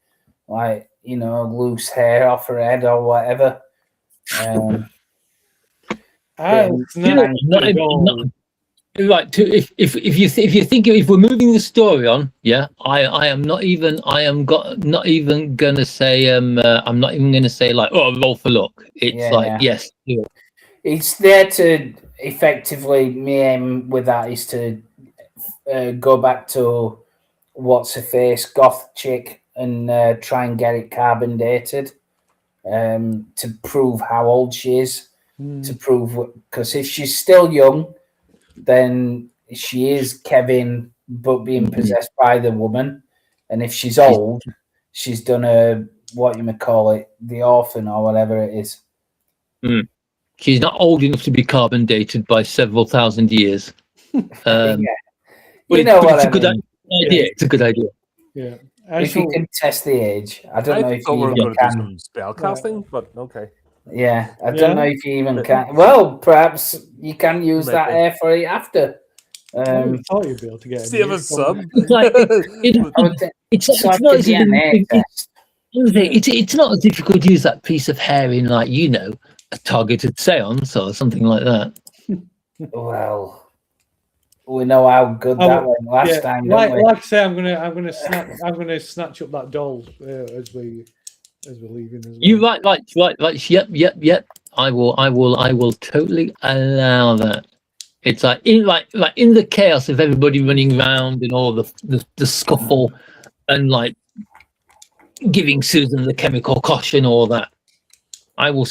like loose hair off her head or whatever. Right. If we're moving the story on, yeah, I'm not even gonna say I'm not even gonna say like, oh, roll for luck. It's yes. Yeah. It's there to effectively, me aim with that is to go back to what's her face goth chick and try and get it carbon dated to prove how old she is, to prove, because if she's still young, then she is Kevin, but being possessed by the woman. And if she's old, she's done the orphan or whatever it is. She's not old enough to be carbon dated by several thousand years. Yeah. It's a good idea. It's a good idea. Yeah. If you can test the age, I don't know if thought you we were even going to do can. some spell casting, but okay. Yeah, I don't know Yeah. if you even can. Well, perhaps you can use Might that be. air for it after. I would have thought you'd be able to get a Save new us some. It's like I would think- it's so it's it not could as be if an air test. it's not as if you could use that piece of hair in like a targeted seance or something like that. Well, we know how good that went last time, don't we? Like I say, I'm gonna snatch up that doll as we're leaving as well. You right. Yep. I will totally allow that. It's like in the chaos of everybody running around and all the scuffle and like giving Susan the chemical caution, all that. I will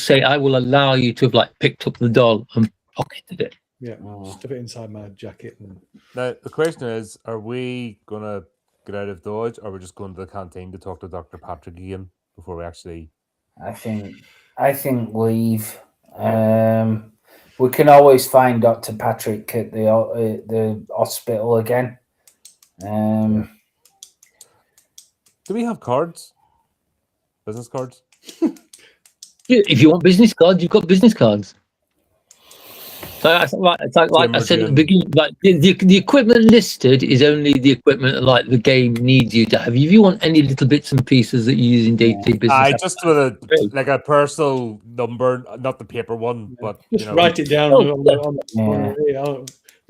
allow you to have like picked up the doll and pocketed it. Yeah, stuff it inside my jacket. And... Now the question is: are we gonna get out of Dodge, or are we just going to the canteen to talk to Dr. Patrick again before we actually? I think leave. We can always find Dr. Patrick at the hospital again. Do we have cards? Business cards? If you want business cards, you've got business cards. So like I said at the beginning, like the equipment listed is only the equipment that like the game needs you to have. If you want any little bits and pieces that you use in day-to-day business, I just with a personal number, not the paper one, but just write it down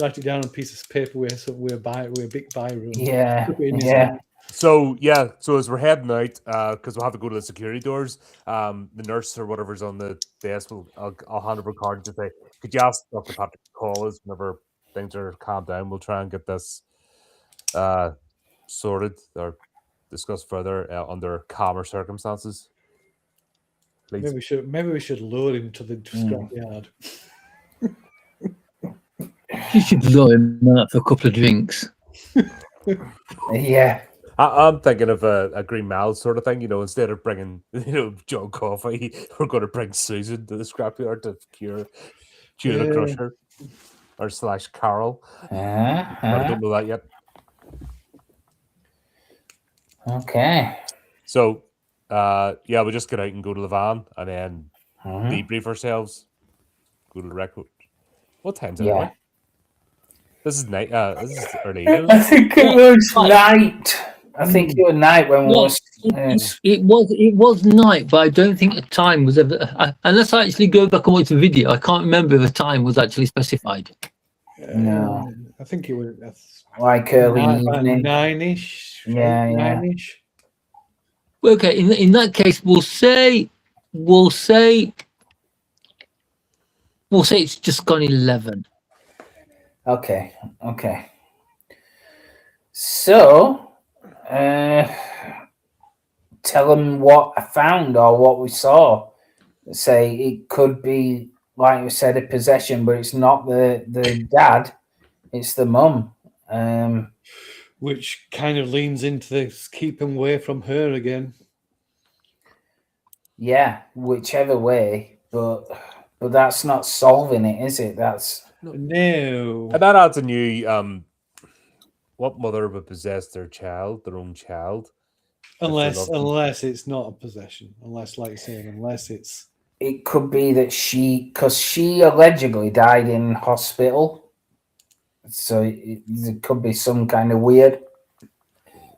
write it down on a piece of paper with a big biro. Yeah. So as we're heading out, because we'll have to go to the security doors, the nurse or whatever's on the desk I'll hand over cards and say, could you ask Dr. Patrick to call us whenever things are calmed down? We'll try and get this sorted or discussed further under calmer circumstances. Please. Maybe we should lure him to the scrapyard. You should lure him out for a couple of drinks. Yeah. I'm thinking of a Green Mile sort of thing, instead of bringing, John Coffey, we're going to bring Susan to the scrapyard to cure the Crusher or / Carol. But I don't know that yet. Okay. So, we'll just get out and go to the van and then debrief ourselves. Go to the record. What time's it? Yeah. This is night. This is early. I think it was night. I think it was night when we was. It was night, but I don't think the time was ever. Unless I actually go back and watch the video, I can't remember if the time was actually specified. No, I think it was like early evening, 9-ish. Yeah, 9-ish. Okay, in that case, we'll say it's just gone 11. Okay. So, tell them what I found or what we saw. Say it could be, like we said, a possession, but it's not the dad, it's the mum. Which kind of leans into this keep him away from her again. Yeah, whichever way, but that's not solving it, is it? That's no. And that adds a new what mother would possess their own child? Unless it's not a possession. Unless, like you're saying, unless it's... It could be that because she allegedly died in hospital. So it could be some kind of weird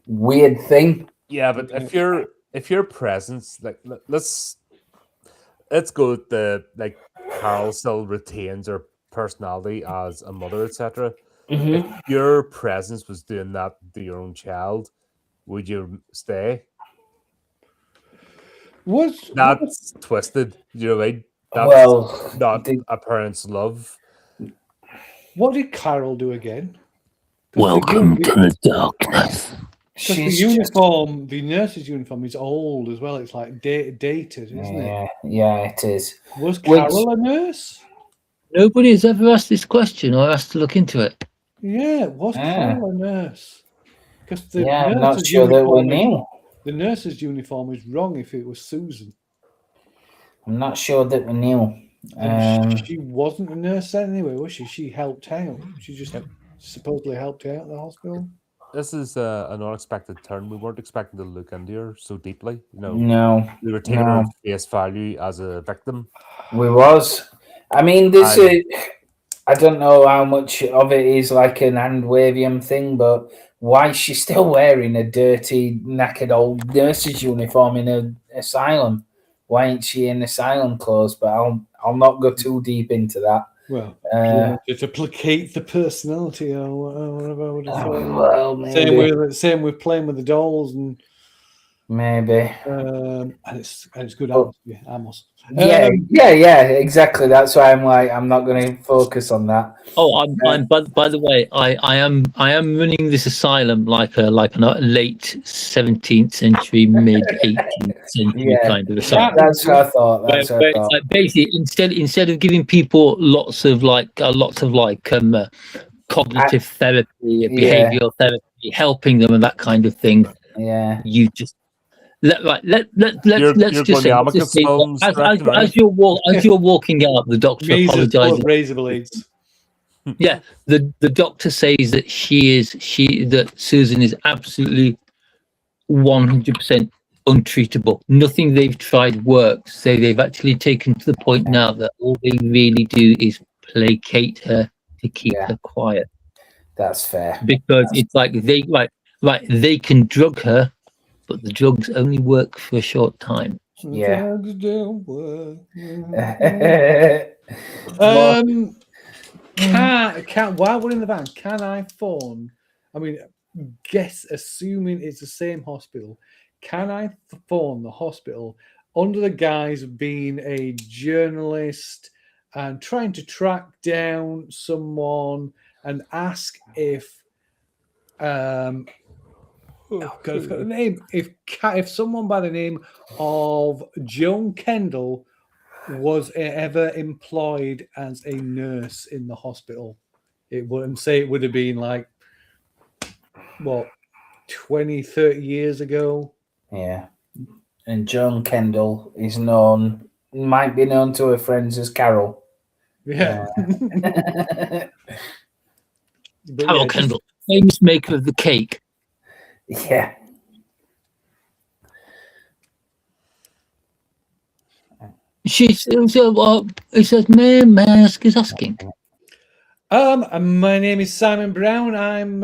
thing. Yeah, but if your presence, like, let's go with the Carol still retains her personality as a mother, etc. If your presence was doing that to your own child, would you stay? That's twisted. You know what I mean? That's not a parent's love. What did Carol do again? Welcome to the darkness. Because the uniform, the nurse's uniform, is old as well. It's like dated, isn't it? Yeah, it is. Was Carol a nurse? Nobody has ever asked this question or asked to look into it. Yeah, was Carol a nurse? Because I'm not sure that we knew. The nurse's uniform is wrong if it was Susan. I'm not sure that we knew. She wasn't a nurse anyway, was she? She helped out. She just supposedly helped out at the hospital. This is an unexpected turn. We weren't expecting to look into her so deeply. No, We were taking her at face value as a victim. we was. I mean, this. And I don't know how much of it is like an handwavium thing, but why is she still wearing a dirty, knackered old nurse's uniform in an asylum? Why ain't she in asylum clothes? But I'll not go too deep into that. Well, Uh, to placate the personality or whatever I would have thought. well, maybe, Same with playing with the dolls and maybe. and it's good Oh. Amos. Yeah, yeah, exactly. That's why I'm like, I'm not going to focus on that. Oh, I'm. By the way, I am running this asylum like a late 17th century, mid 18th century Yeah. kind of asylum. That's what I thought. Where That's what I it's thought. like basically instead of giving people lots of cognitive therapy, Yeah. behavioral therapy, helping them and that kind of thing, Yeah. you just let's You're just going say, the let's just amicus say films direction, are you? as you're walking out, the doctor Mazes full apologizes. of razor blades. Yeah, the doctor says that that Susan is absolutely 100% untreatable. Nothing they've tried works. So they've actually taken to the point now that all they really do is placate her to keep her quiet. That's fair. Because it's like they can drug her, but the drugs only work for a short time. Yeah. Drugs don't work. Can while we're in the van, can I phone? I mean, assuming it's the same hospital, can I phone the hospital under the guise of being a journalist and trying to track down someone and ask if oh God, I forgot the name. If someone by the name of Joan Kendall was ever employed as a nurse in the hospital, it wouldn't say it would have been like what 20, 30 years ago. Yeah. And Joan Kendall is might be known to her friends as Carol. Yeah. Carol Kendall, famous maker of the cake. Yeah. She says, may I ask who's asking? My name is Simon Brown. I'm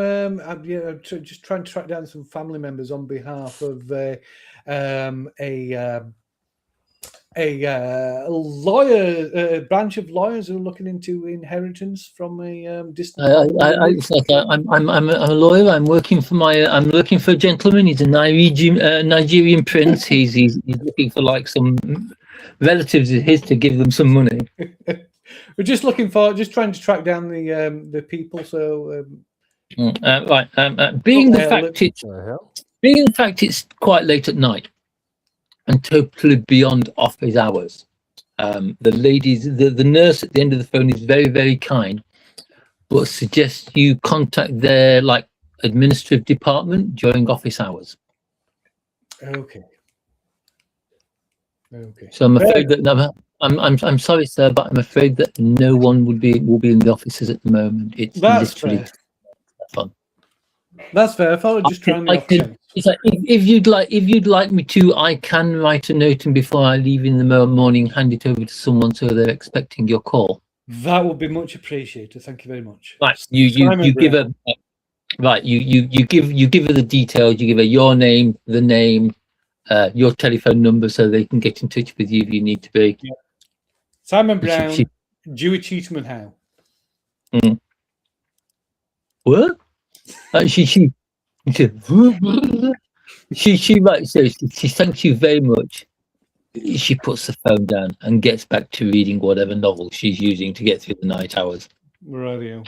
just trying to track down some family members on behalf of a lawyer, branch of lawyers who are looking into inheritance from a distant. I'm a lawyer. I'm looking for a gentleman. He's a Nigerian prince. He's looking for like some relatives of his to give them some money. We're just trying to track down the people. So being the fact it's quite late at night and totally beyond office hours. The nurse at the end of the phone is very, very kind, but suggests you contact their administrative department during office hours. Okay. So I'm afraid that I'm sorry, sir, but I'm afraid that no one will be in the offices at the moment. It's literally fun. That's fair. I thought just trying to. It's like if you'd like me to, I can write a note, and before I leave in the morning, hand it over to someone so they're expecting your call. That would be much appreciated. Thank you very much. Right, you give her you give her the details. You give her your name, the name, your telephone number, so they can get in touch with you if you need to be. Yeah. Simon Brown, Dewey Cheatham Howe. What? She thanks you very much. She puts the phone down and gets back to reading whatever novel she's using to get through the night hours. Radio.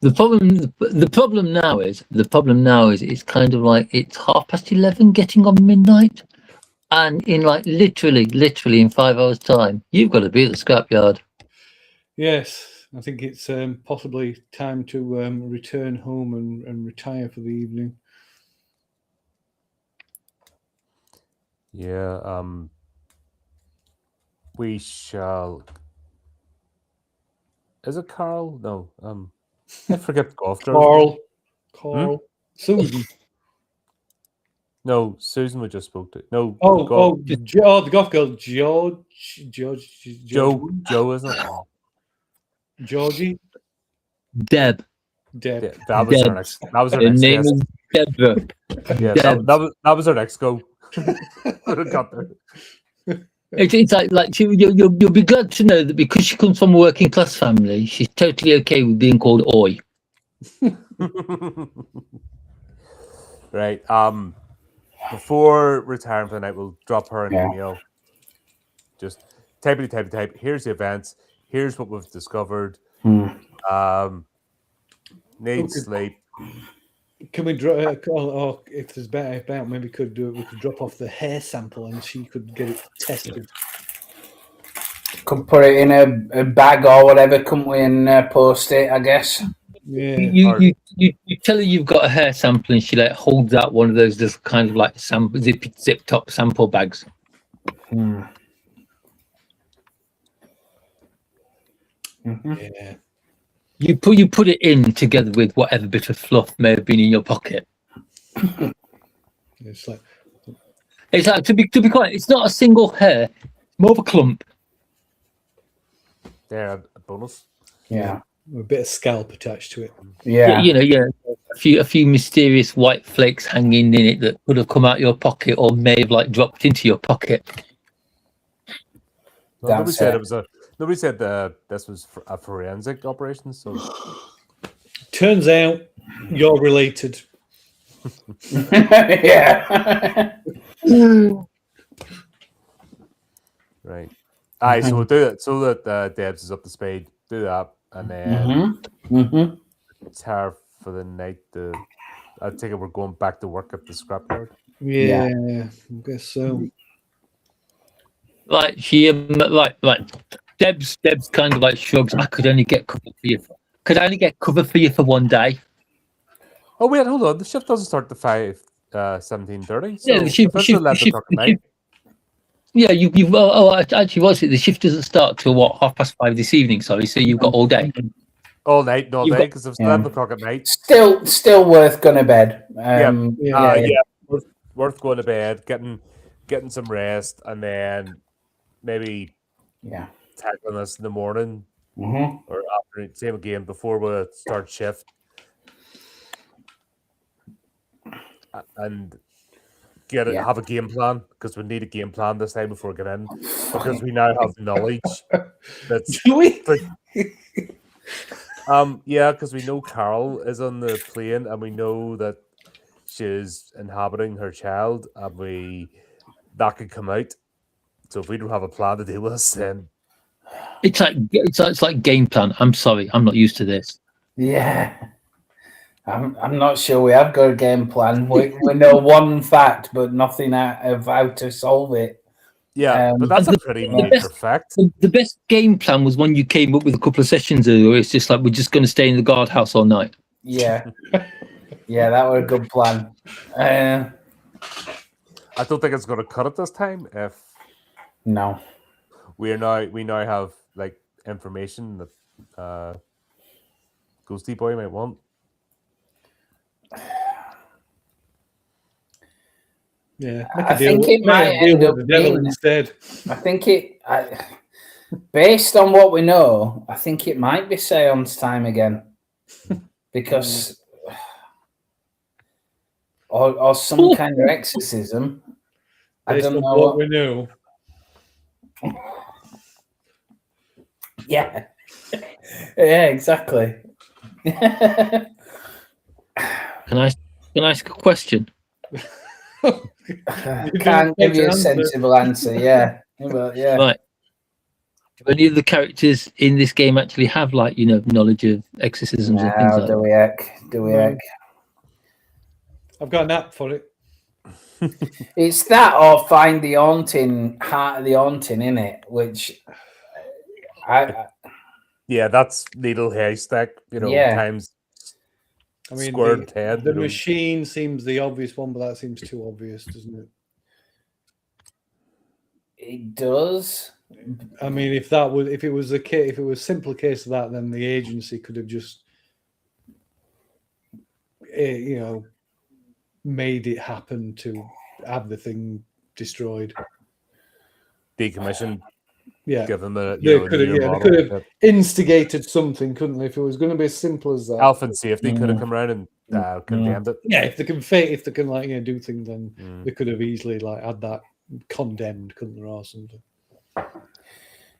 The problem now is it's kind of like it's 11:30 getting on midnight, and in literally in 5 hours time you've got to be at the scrapyard. Yes, I think it's possibly time to return home and retire for the evening. Yeah, we shall. Is it Carl? No. I forget the golf girl. Carl, Susan. No, Susan we just spoke to. No. The golf girl, George, Joe, isn't it? Georgie, Deb. Deb. Yeah, that was our next. That was our Her next name guest. is Deborah. Yeah, Deb. that was our next go. Got there. It's like you'll be glad to know that because she comes from a working class family, she's totally okay with being called Oi. Right. Before retiring for the night, we'll drop her an email. Just type. Here's the events. Here's what we've discovered. Need sleep. Can we drop? Or if there's better about, maybe we could drop off the hair sample and she could get it tested. Could put it in a bag or whatever, couldn't we, and post it, I guess. Yeah. You tell her you've got a hair sample and she like holds out one of those just kind of like zip top sample bags. Yeah. You put it in together with whatever bit of fluff may have been in your pocket. It's like to be quite. It's not a single hair, more of a clump. There, a bonus. Yeah. a bit of scalp attached to it. Yeah. A few mysterious white flakes hanging in it that could have come out your pocket or may have like dropped into your pocket. Well, nobody said it was a. Nobody said this was a forensic operation. So turns out you're related. Yeah. Right. Aye, so we'll do it so that Debs is up to speed. Do that, and then it's her for the night. I think we're going back to work at the scrapyard. Yeah, I guess so. Like she, like Debs kind of like shrugs. I could only get cover for you. Could I only get cover for you for one day? Oh wait, hold on. The shift doesn't start to 17:30. So Yeah, the shift. that's 11 o'clock at night. Yeah, actually, what's it? The shift doesn't start till what, 5:30 this evening. Sorry, so you've got all day. All night, not day, because it's 11 o'clock at night. Still worth going to bed. Worth going to bed, getting some rest, and then maybe tackling this in the morning or after same again before we start shift, and have a game plan, because we need a game plan this time before we get in, because we now have knowledge that's because we know Carol is on the plane, and we know that she's inhabiting her child, and that could come out. So if we don't have a plan to deal with this, then it's like game plan. I'm sorry, I'm not used to this. Yeah. I'm not sure we have got a game plan. We know one fact, but nothing of how to solve it. Yeah, but that's a pretty major fact. The best game plan was one you came up with a couple of sessions ago. It's just like, we're just going to stay in the guardhouse all night. Yeah. Yeah, that was a good plan. I don't think it's going to cut it this time. No. We now have like information that Ghosty Boy might want. Yeah, I think it might end up being instead. I think based on what we know, I think it might be seance time again, because or some kind of exorcism. I don't know what we know. Yeah. Yeah, exactly. Can I ask a question? Can't give you a sensible answer. Yeah. But yeah. Right. Do any of the characters in this game actually have knowledge of exorcisms and things like that? Do we heck? I've got an app for it. It's that or find the haunting, heart of the haunting in it, which that's needle haystack, times. I mean, squared head. The machine seems the obvious one, but that seems too obvious, doesn't it? It does. I mean, if it was a simple case of that, then the agency could have just, made it happen to have the thing destroyed. Decommissioned. Yeah, Give them a they could have. newer Yeah, they model. could have instigated something, couldn't they? If it was going to be as simple as that. Health and safety could have come around and condemned it. Yeah, if they can do things, then they could have easily had that condemned, couldn't they, or something?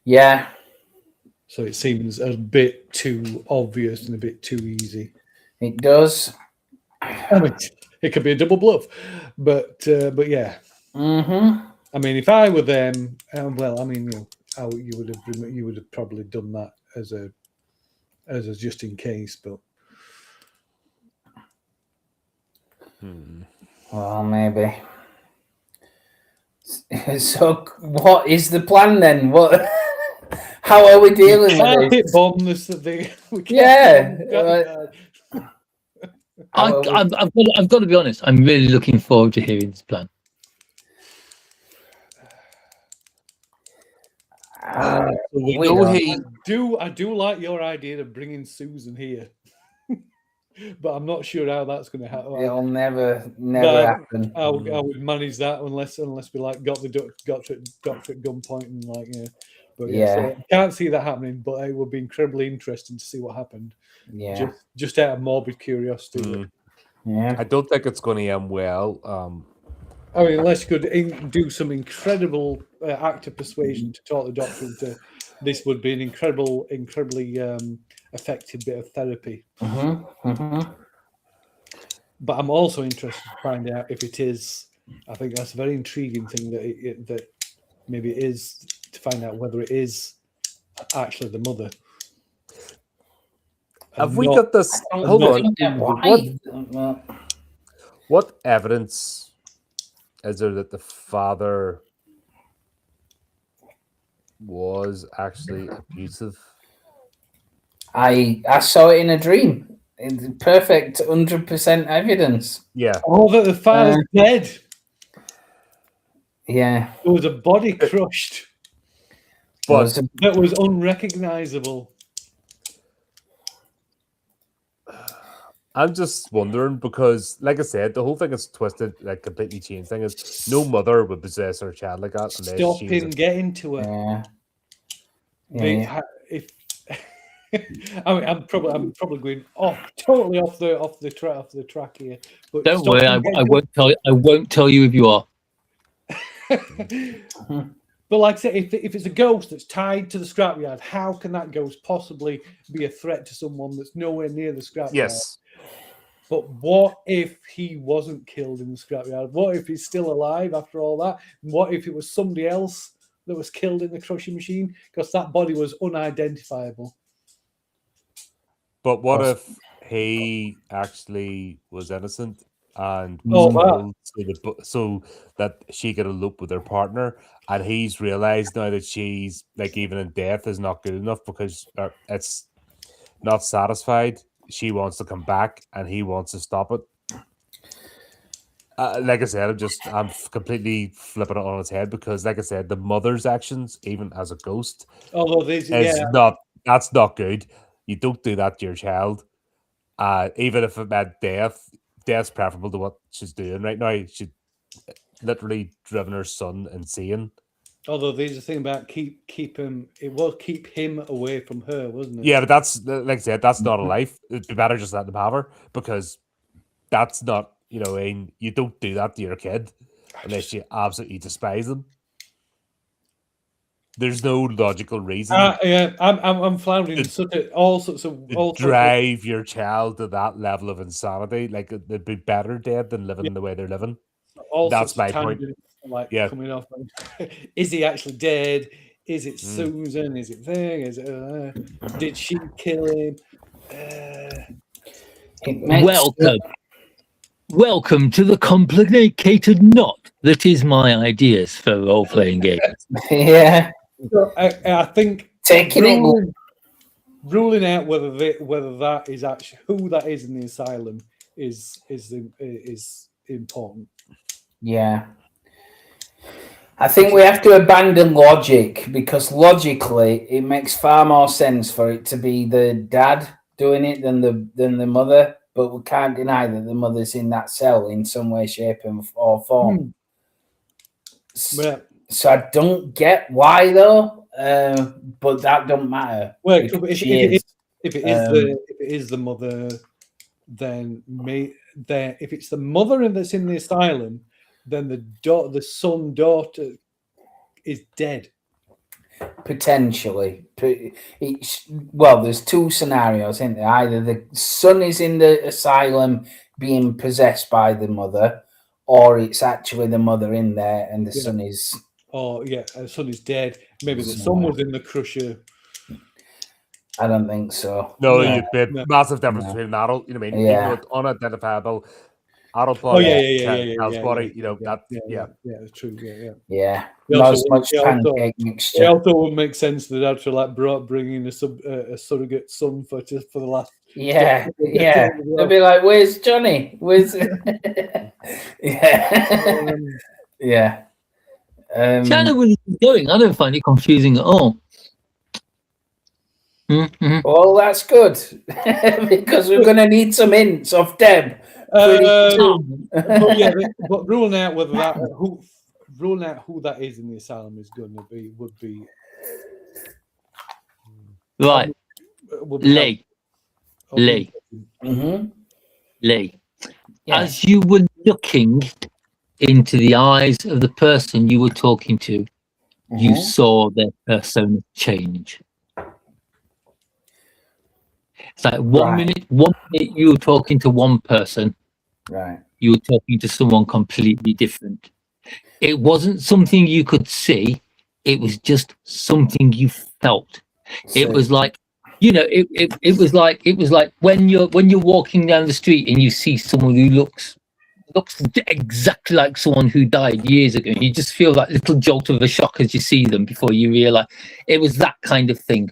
Yeah. So it seems a bit too obvious and a bit too easy. It does. I mean, it could be a double bluff, but yeah. Mm-hmm. I mean, if I were them, you would have probably done that as a just in case, but. Well, maybe. So, what is the plan then? What? How are we dealing with this? Bomb this thing. I've got to be honest. I'm really looking forward to hearing this plan. I do like your idea of bringing Susan here, but I'm not sure how that's going to happen. It'll never happen. I would manage that unless we got the doctor at gunpoint and But so I can't see that happening. But it would be incredibly interesting to see what happened. Yeah, just out of morbid curiosity. Yeah, I don't think it's going to end well. I mean, unless you could do some incredible act of persuasion to talk the doctor into this, would be an incredibly effective bit of therapy. But I'm also interested to find out if it is. I think that's a very intriguing thing that maybe it is, to find out whether it is actually the mother. Have we got this? Hold on. What evidence is there that the father was actually abusive? I saw it in a dream. It's perfect 100% evidence. Yeah. Oh, that the father's dead. Yeah. There was a body crushed. But that was unrecognizable. I'm just wondering because, like I said, the whole thing is twisted, like completely changed. Thing is, no mother would possess her child like that. Stop him getting to her. If I mean, I'm probably going totally off the track here. But don't worry, I won't tell you if you are. But like I say, if it's a ghost that's tied to the scrapyard, how can that ghost possibly be a threat to someone that's nowhere near the scrapyard? Yes. But what if he wasn't killed in the scrapyard? What if he's still alive after all that? What if it was somebody else that was killed in the crushing machine? Because that body was unidentifiable. But what if he actually was innocent and so that she could elope with her partner, and he's realized now that she's like even in death is not good enough because it's not satisfied. She wants to come back and he wants to stop it. Like I said, I'm completely flipping it on its head because, like I said, the mother's actions, even as a ghost, that's not good. You don't do that to your child. Even if it meant death's preferable to what she's doing right now. She literally driven her son insane. Although there's a thing about keep him away from her, wasn't it? Yeah, but that's, like I said, that's not a life. It'd be better just let them have her because that's not, you don't do that to your kid unless you absolutely despise them. There's no logical reason. I'm floundering. Drive your child to that level of insanity. Like they'd be better dead than living the way they're living. That's my point. Coming off. Is he actually dead? Is it Susan? Is it thing? Is it? Did she kill him? Welcome to the complicated knot that is my ideas for role-playing games. Yeah. So I think ruling out whether that is actually who that is in the asylum is important. Yeah. I think we have to abandon logic because logically it makes far more sense for it to be the dad doing it than the mother. But we can't deny that the mother's in that cell in some way, shape, or form. Yeah. So I don't get why though, but that don't matter. Well, because if she it is. is the mother, then if it's the mother that's in the asylum, then the son daughter is dead. Potentially, well, there's two scenarios, isn't there? Either the son is in the asylum being possessed by the mother, or it's actually the mother in there and the son is. Oh yeah, the son is dead. Maybe the son was in the crusher. I don't think so. No, massive difference between an adult. You know what I mean? Yeah. Even though it's unidentifiable, adult Oh body, yeah. child's body. You know Yeah, it's true. Yeah. They Not also as much wouldn't- pancake It mixture. also wouldn't make sense that they'd actually bringing a surrogate son for the last. Yeah. They'll be like, "Where's Johnny? Where's?" Yeah. Yeah. See, I know where this is going. I don't find it confusing at all. Well, that's good because we're going to need some hints of Deb. But ruling out who that is in the asylum is going to be would be Right, Lee. Mm-hmm. Lee. Yeah. As you were looking into the eyes of the person you were talking to, you saw their persona change. It's like one minute you were talking to one person, right? You were talking to someone completely different. It wasn't something you could see; it was just something you felt. It was like, it was like when you're walking down the street and you see someone who looks exactly like someone who died years ago. You just feel that little jolt of a shock as you see them before you realize it was that kind of thing.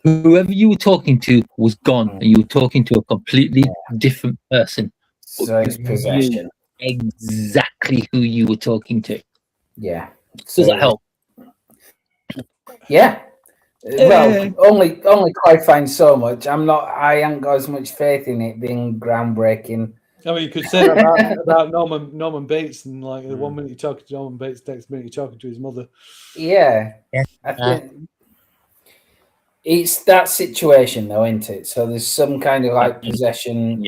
Whoever you were talking to was gone, and you were talking to a completely different person. So it's possession. Exactly who you were talking to. Yeah. Does that help? Yeah. Well, only clarifying so much. I haven't got as much faith in it being groundbreaking. I mean, you could say about Norman Bates, and like the 1 minute you're talking to Norman Bates, next minute you're talking to his mother. Yeah. I think it's that situation though, isn't it? So there's some kind of like possession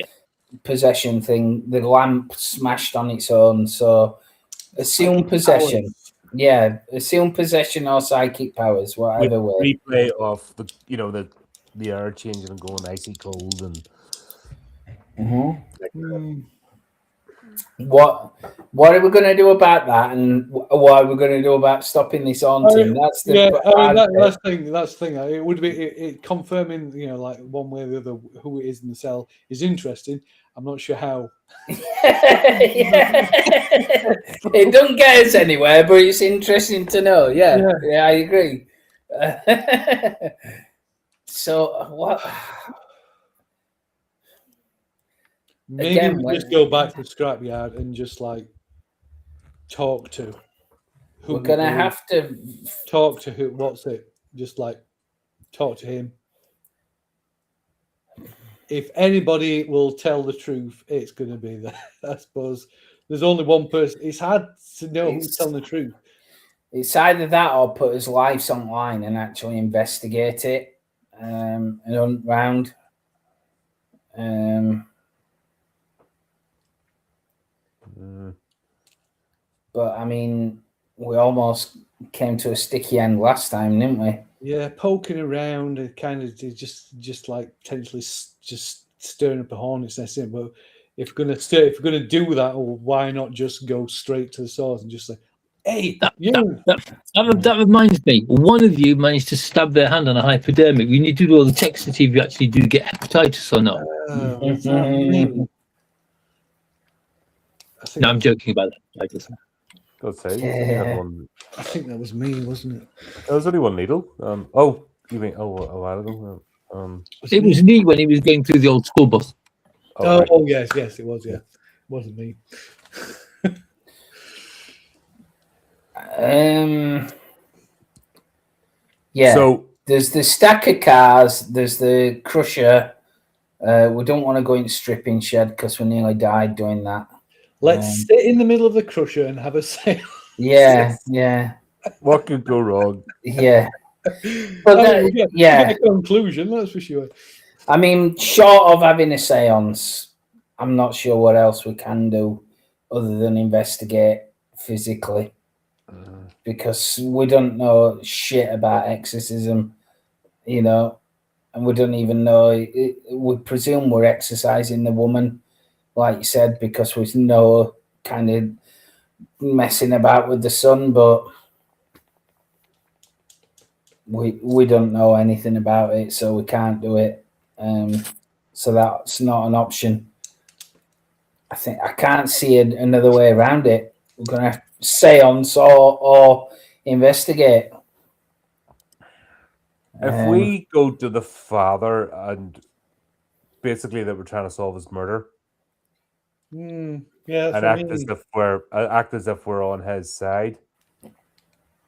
thing. The lamp smashed on its own, so assume possession. Yeah, assume possession or psychic powers, whatever way. Replay of the air changing and going icy cold and. What are we going to do about that, and what are we going to do about stopping this haunting? That's the that's the thing. It would be it confirming, like one way or the other, who it is in the cell is interesting. I'm not sure how. It doesn't get us anywhere, but it's interesting to know. Yeah, I agree. So what? Maybe we just go back to the scrapyard and just like talk to. We're gonna have to talk to who. What's it? Just like talk to him. If anybody will tell the truth, it's going to be that. I suppose there's only one person. It's hard to know who's telling the truth. It's either that or put his lives online and actually investigate it and hunt round. But I mean, we almost came to a sticky end last time, didn't we? Yeah, poking around and kind of just like potentially just stirring up a hornet's nest. But if we're gonna do that, why not just go straight to the source and just say, "Hey, that reminds me. One of you managed to stab their hand on a hypodermic. We need to do all the checks to see if you actually do get hepatitis or not." No, I'm joking about that. I think that was me, wasn't it? There was only one needle. You mean a while ago? It was me when he was going through the old school bus. Yes, it was. Yeah, it wasn't me. Yeah. So There's the stack of cars. There's the crusher. We don't want to go into stripping shed because we nearly died doing that. Let's sit in the middle of the crusher and have a sail. Yeah, yeah, what could go wrong? yeah. But But we'll get a conclusion, that's for sure. I mean, short of having a seance, I'm not sure what else we can do other than investigate physically, because we don't know shit about exorcism, and we don't even know. We presume we're exercising the woman, like you said, because there's no kind of messing about with the son, but we don't know anything about it, so we can't do it. So that's not an option. I think I can't see another way around it. We're gonna have to seance or investigate. If we go to the father and basically that we're trying to solve his murder, Yeah, and act as if we're on his side.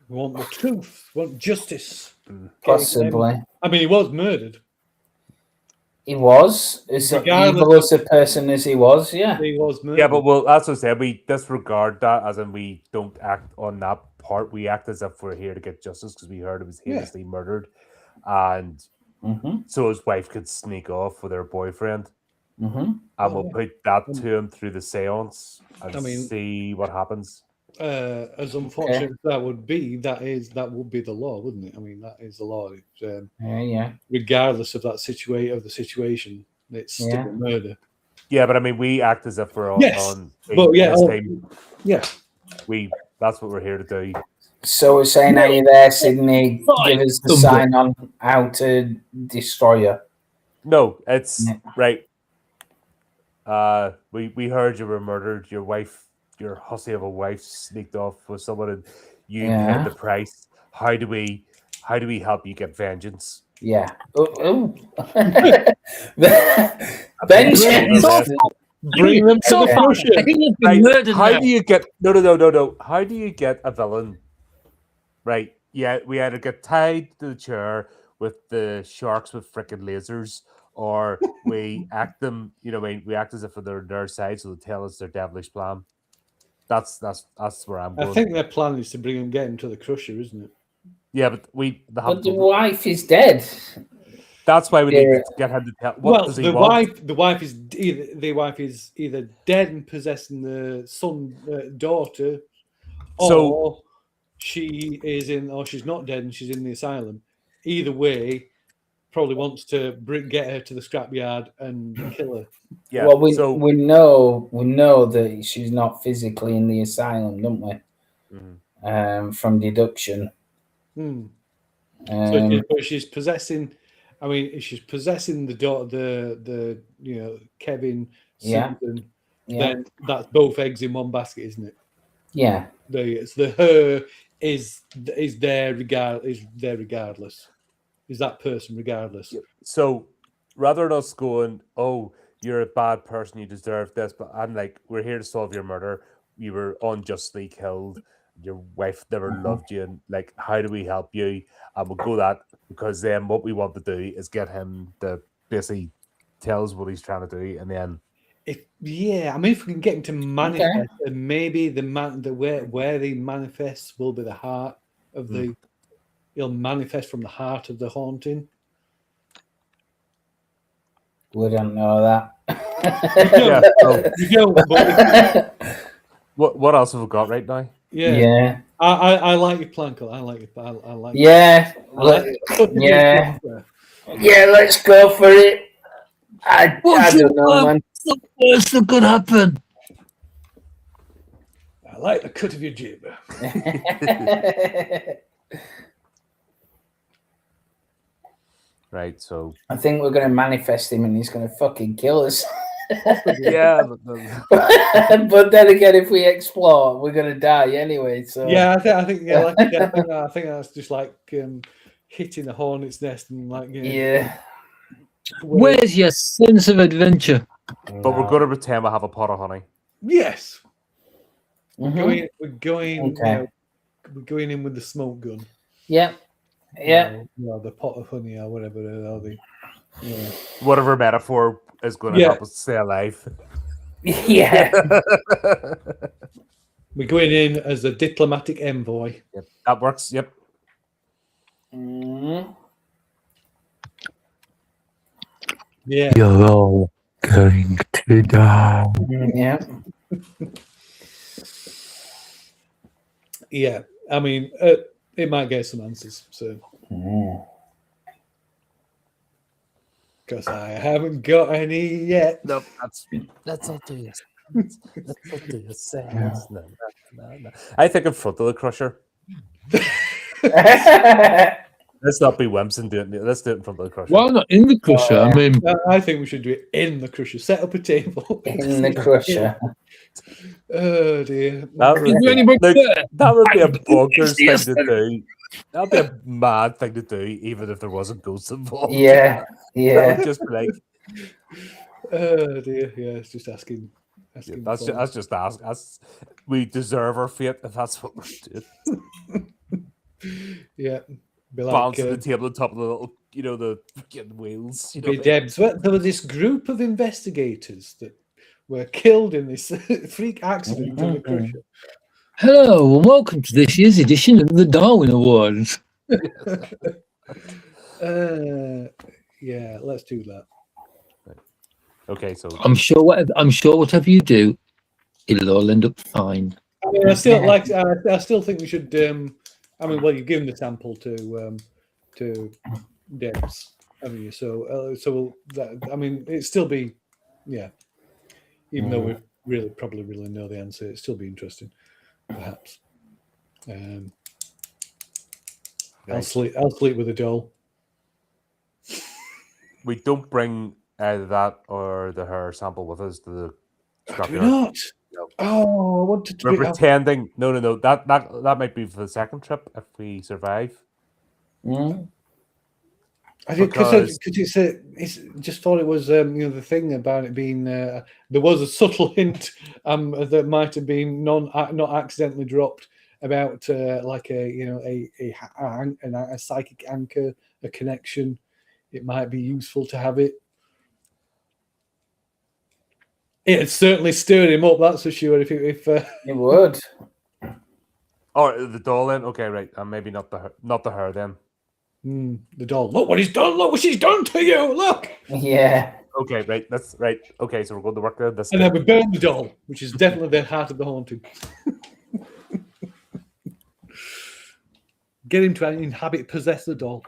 We want the truth. We want justice. Possibly, I mean, he was murdered. he was as evil as a person as he was. Yeah, He was murdered. Yeah, but that's what I said. We disregard that, as in we don't act on that part. We act as if we're here to get justice because we heard it was heinously murdered, and so his wife could sneak off with her boyfriend. And we'll put that to him through the seance and see what happens. As unfortunate as that would be, that would be the law, wouldn't it? I mean, that is the law. Yeah. Regardless of the situation, it's still a murder. Yeah, but I mean, we act as if we're on. That's what we're here to do. So we're saying, are you there, Sydney? Give us the sign on how to destroy her. No, it's right. We heard you were murdered. Your wife, your hussy of a wife, sneaked off with someone, and you paid the price. How do we help you get vengeance? Yeah. Vengeance. Bring them to the crusher. I think you've been murdered. How do you get no? How do you get a villain? Right. Yeah, we either get tied to the chair with the sharks with frickin' lasers, or we act them. We act as if they're their side, so they tell us their devilish plan. That's where I'm going. I think their plan is to get him to the crusher, isn't it? Yeah, but the wife is dead. That's why we need to get him to tell. What does he want? The wife is either dead and possessing the daughter, or she is or she's not dead and she's in the asylum. Either way, probably wants to get her to the scrapyard and kill her. Yeah. Well, we know that she's not physically in the asylum, don't we? From deduction. But she's possessing. I mean, she's possessing the daughter, the Kevin, Susan. Then that's both eggs in one basket, isn't it? Yeah. Her is there regardless. Is that person regardless? So rather than us going, oh, you're a bad person, you deserve this, but I'm like, we're here to solve your murder. You were unjustly killed. Your wife never loved you, and like, how do we help you? And we'll go that, because then what we want to do is get him to basically tell us what he's trying to do, and then if we can get him to manifest, and maybe where he manifests will be the heart of the. He'll manifest from the heart of the haunting. We don't know that. We don't. What else have we got right now? Yeah. I like your plan, Cole. I like it. I like. Yeah. Yeah. Let's go for it. I don't know, man. What's that could happen? I like the cut of your jib. Right, so I think we're going to manifest him, and he's going to fucking kill us. Yeah, but then again, if we explore, we're going to die anyway. So I think that's just like hitting a hornet's nest and like Where's your sense of adventure? But we're going to pretend we have a pot of honey. Yes. We're going. Okay. going in with the smoke gun. Yeah. Yeah. The pot of honey or whatever. Yeah. Whatever metaphor is going to Yeah. help us stay alive. Yeah. We're going in as a diplomatic envoy. Yep, that works. Yep. Yeah. You're all going to die. Yeah. Yeah. I mean, it might get some answers. So, because I haven't got any yet. No, that's not do this. Let's not do this. No. I think in front of the Crusher. Let's not be wimps and do it. Let's do it in front of the Crusher. Why not in the Crusher? I mean, I think we should do it in the Crusher. Set up a table. In the Crusher. Oh, dear. That would, is there be, anybody like, there? that would be a bonkers thing to do. That would be a mad thing to do, even if there wasn't ghosts involved. Yeah. That Yeah. would just be like, Oh, dear. Yeah, it's just asking. yeah, that's just ask. We deserve our fate if that's what we're doing. Yeah. Be like, Balancing the table on top of the little, the fucking wheels. be Debs. Well, there was this group of investigators that were killed in this freak accident on the Crusher. hello and welcome to this year's edition of the Darwin Awards. Yeah, let's do that. Okay, so I'm sure whatever you do, it'll all end up fine. I mean, I still think we should. Well, you've given the sample to Debs, haven't you? It'd still be, yeah. Even though we probably know the answer, it'd still be interesting, perhaps. I'll sleep with a doll. we don't bring either that or the hair sample with us to the Do we scrapyard. not? No. Oh, I wanted to We're be. pretending. No. That might be for the second trip if we survive. I did because it's just thought it was the thing about it being there was a subtle hint that might have been not accidentally dropped about like a psychic anchor, a connection. It might be useful to have it. It certainly stirred him up, that's for sure. If It would. Oh, the doll then. Okay, right. Maybe not the hair then. The doll. Look what he's done. Look what she's done to you. Look. Yeah. Okay, right. That's right. Okay, so we're going to work there. And then we burn the doll, which is definitely the heart of the haunting. Get him to possess the doll.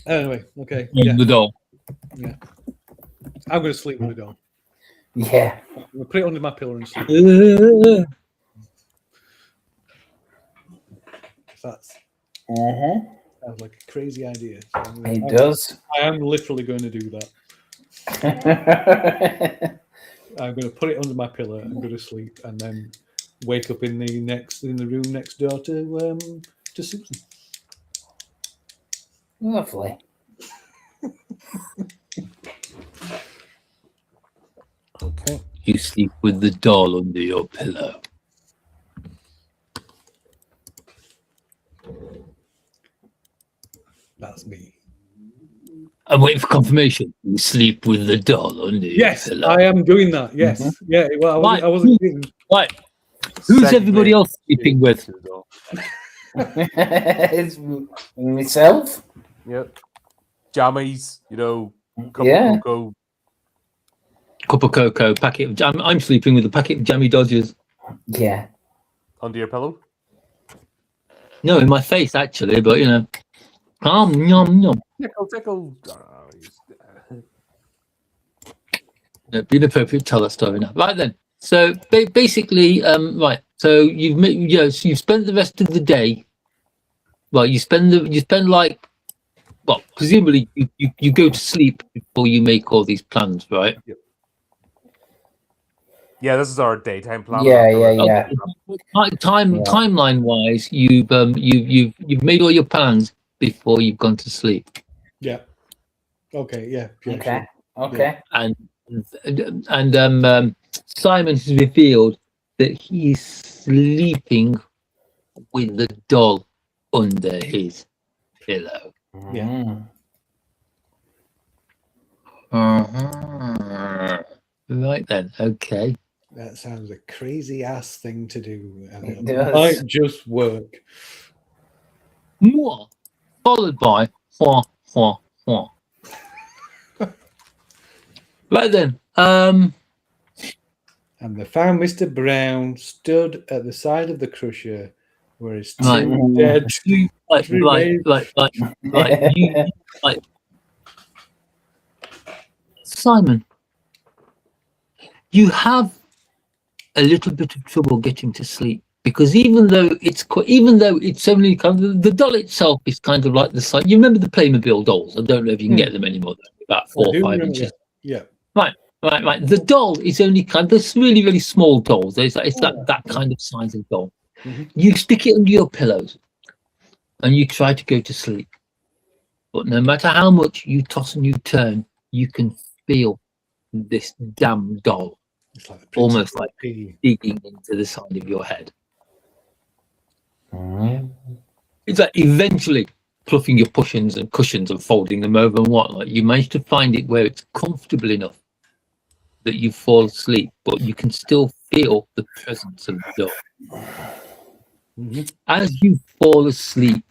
Anyway, okay. Yeah. The doll. Yeah. I'm going to sleep with the doll. Yeah. I'm going to put it under my pillow and sleep. That's sounds like a crazy idea. So It does. I am literally going to do that. I'm going to put it under my pillow and go to sleep, and then wake up in the room next door to Susan. Lovely. Okay. You sleep with the doll under your pillow. That's me. I'm waiting for confirmation. You sleep with the doll under your Yes, pillow. I am doing that. Yes. Yeah. Well, I wasn't kidding. Right. Who's everybody else sleeping with? It's myself. Yep. Jammies, cup Yeah. of cocoa. Cup of cocoa, packet of jam. I'm sleeping with a packet of jammy Dodgers. Yeah. Under your pillow. No, in my face actually, but yum yum. Tickle. It'd be inappropriate to tell that story now. Right then. So basically, right. So you've spent the rest of the day. Well, you spend presumably you go to sleep before you make all these plans, right? Yep. Yeah, this is our daytime plan. Yeah. Timeline wise, you've made all your plans before you've gone to sleep. Yeah. Okay. Yeah. Okay. Sure. Okay. And Simon has revealed that he is sleeping with the doll under his pillow. Yeah. Right then, okay. That sounds a crazy ass thing to do. And It it does. might just work. More, followed by wah, wah, wah. Right then, And they found Mr. Brown stood at the side of the crusher where his two Right. dead you, like, remains. like, Simon, you have a little bit of trouble getting to sleep because even though it's only kind of the doll itself is kind of like the size. You remember the Playmobil dolls? I don't know if you can get them anymore. They're about 4 or 5 inches. Yeah. Right. The doll is only kind of this really, really small dolls. It's that kind of size of doll. Mhm. You stick it under your pillows and you try to go to sleep. But no matter how much you toss and you turn, you can feel this damn doll It's like the almost Princess like Piggy. digging into the side of your head. Mm. It's like eventually fluffing your cushions and folding them over and whatnot. You manage to find it where it's comfortable enough that you fall asleep, but you can still feel the presence of the doll. Mhm. As you fall asleep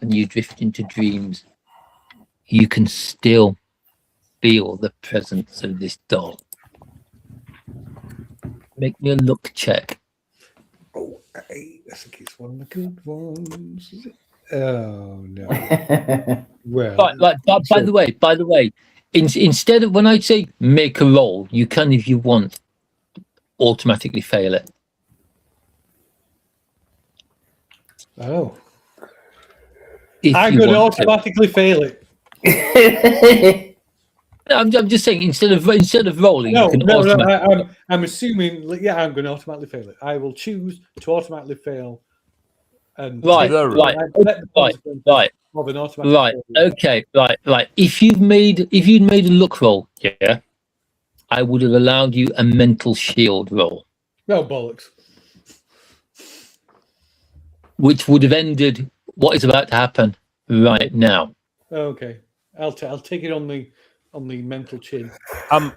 and you drift into dreams. You can still feel the presence of this doll. Make me a look check. Oh, I think it's one of the good ones. Is it? Oh no. Well, By the way, instead of when I say make a roll, you can, if you want, automatically fail it. oh, If I'm you going to want to. automatically fail it. I'm just saying instead of rolling, No, you can no, automatically. I'm assuming. Yeah, I'm going to automatically fail it. I will choose to automatically fail. And Right, The roll. right, let the consequences right. of an automatic Right. failure. Okay. Right. If you'd made a look roll, yeah, I would have allowed you a mental shield roll, No bollocks. which would have ended what is about to happen right now. Okay, I'll take it on the mental chin.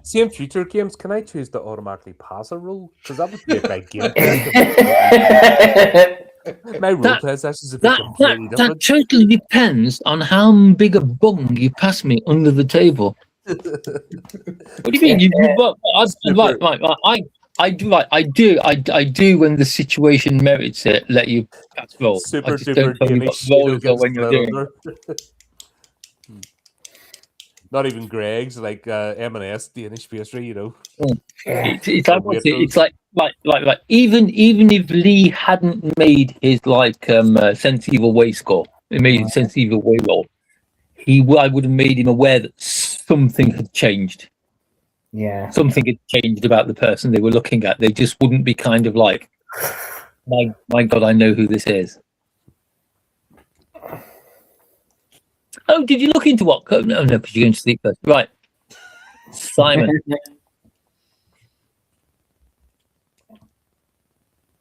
See, in future games, can I choose to automatically pass a roll? Because that would make my game. My role play sessions would be completely That different. totally depends on how big a bung you pass me under the table. What do you mean? I do when the situation merits it. Let you pass roll. I Super just don't duper tell you Davy what Shado rolls are gets when you're split doing. under. Not even Greg's, like M&S Danish pastry, you know. It's like even if Lee hadn't made his sense evil way score, he made his sense evil way roll. I would have made him aware that something had changed. Yeah. Something had changed about the person they were looking at. They just wouldn't be kind of like, my God, I know who this is. Oh, did you look into what? Oh, no, because you're going to sleep first. Right. Simon.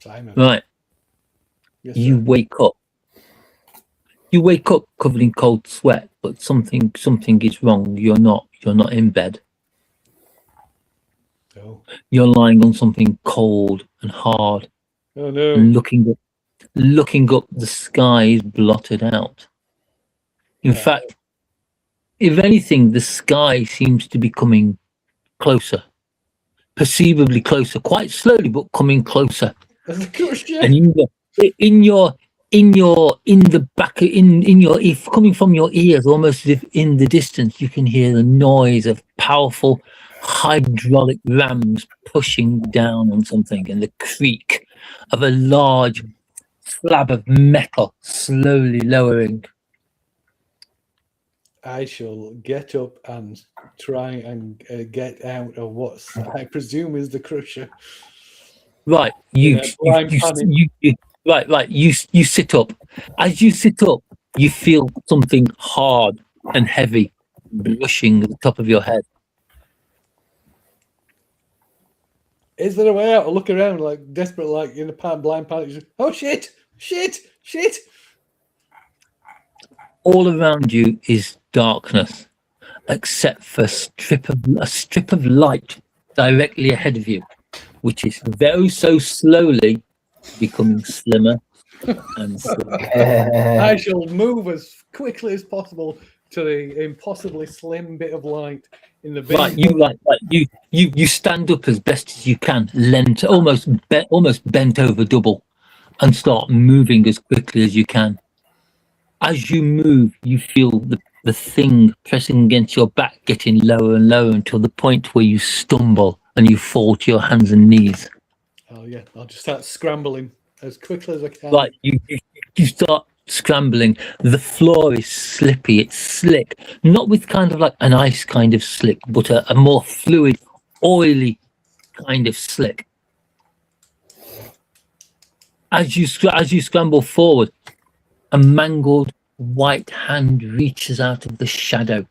Simon. Right. Yes, You sir. wake up. You wake up covered in cold sweat, but something is wrong. You're not in bed. Oh. You're lying on something cold and hard. Oh no. And looking up, the sky is blotted out. In fact, if anything, the sky seems to be coming closer, perceivably closer, quite slowly, but coming closer. And if coming from your ears, almost as if in the distance, you can hear the noise of powerful hydraulic rams pushing down on something, and the creak of a large slab of metal slowly lowering. I shall get up and try and get out of what I presume is the crusher. Right, you sit up. As you sit up, you feel something hard and heavy brushing the top of your head. Is there a way out? I look around like desperate, like in a blind panic. Just, oh shit! All around you is darkness, except for a strip of light directly ahead of you, which is very so slowly becoming slimmer and slimmer. I shall move as quickly as possible to the impossibly slim bit of light in the Right, you stand up as best as you can, almost bent over double, and start moving as quickly as you can. As you move, you feel the thing pressing against your back getting lower and lower until the point where you stumble and you fall to your hands and knees. Oh yeah, I'll just start scrambling as quickly as I can. Right, you start scrambling. The floor is slippy, it's slick, not with kind of like an ice kind of slick, but a more fluid, oily kind of slick. As you scramble forward, a mangled white hand reaches out of the shadow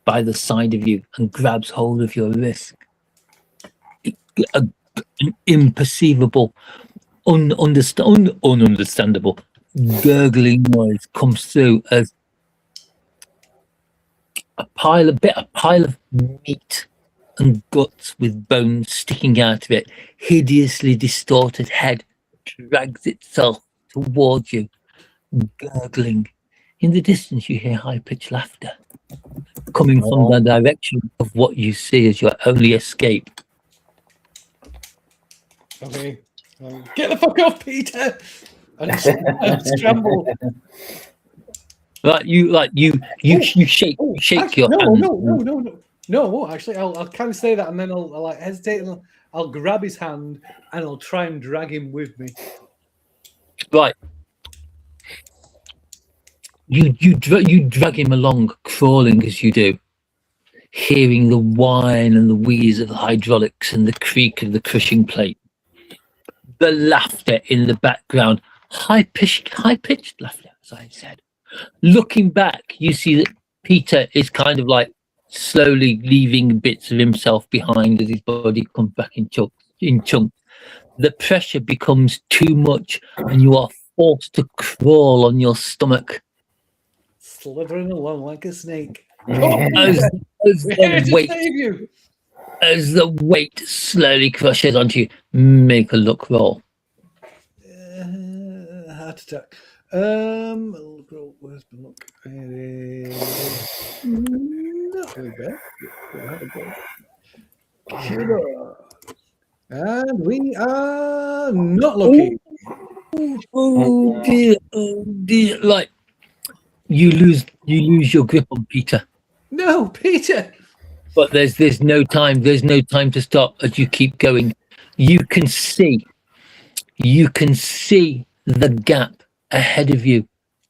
by the side of you and grabs hold of your wrist. An imperceivable, ununderstandable gurgling noise comes through as a pile of meat and guts with bones sticking out of it, hideously distorted head drags itself towards you, gurgling. In the distance, you hear high-pitched laughter coming from the direction of what you see as your only escape. Okay, get the fuck off, Peter! And scramble. Right, you shake your hand. No. Actually, I'll kind of say that, and then I'll like hesitate, and I'll grab his hand, and I'll try and drag him with me. Right. You drag him along, crawling as you do, hearing the whine and the wheeze of the hydraulics and the creak of the crushing plate. The laughter in the background, high-pitched laughter, as I said. Looking back, you see that Peter is kind of like slowly leaving bits of himself behind as his body comes back in chunks. The pressure becomes too much, and you are forced to crawl on your stomach. Slithering along like a snake. As the weight slowly crushes onto you, make a luck roll. Heart attack. Look roll. Where's my luck? It is not really bad. And we are not lucky. Oh dear! Like you lose your grip on Peter. No, Peter. But there's no time. There's no time to stop as you keep going. You can see the gap ahead of you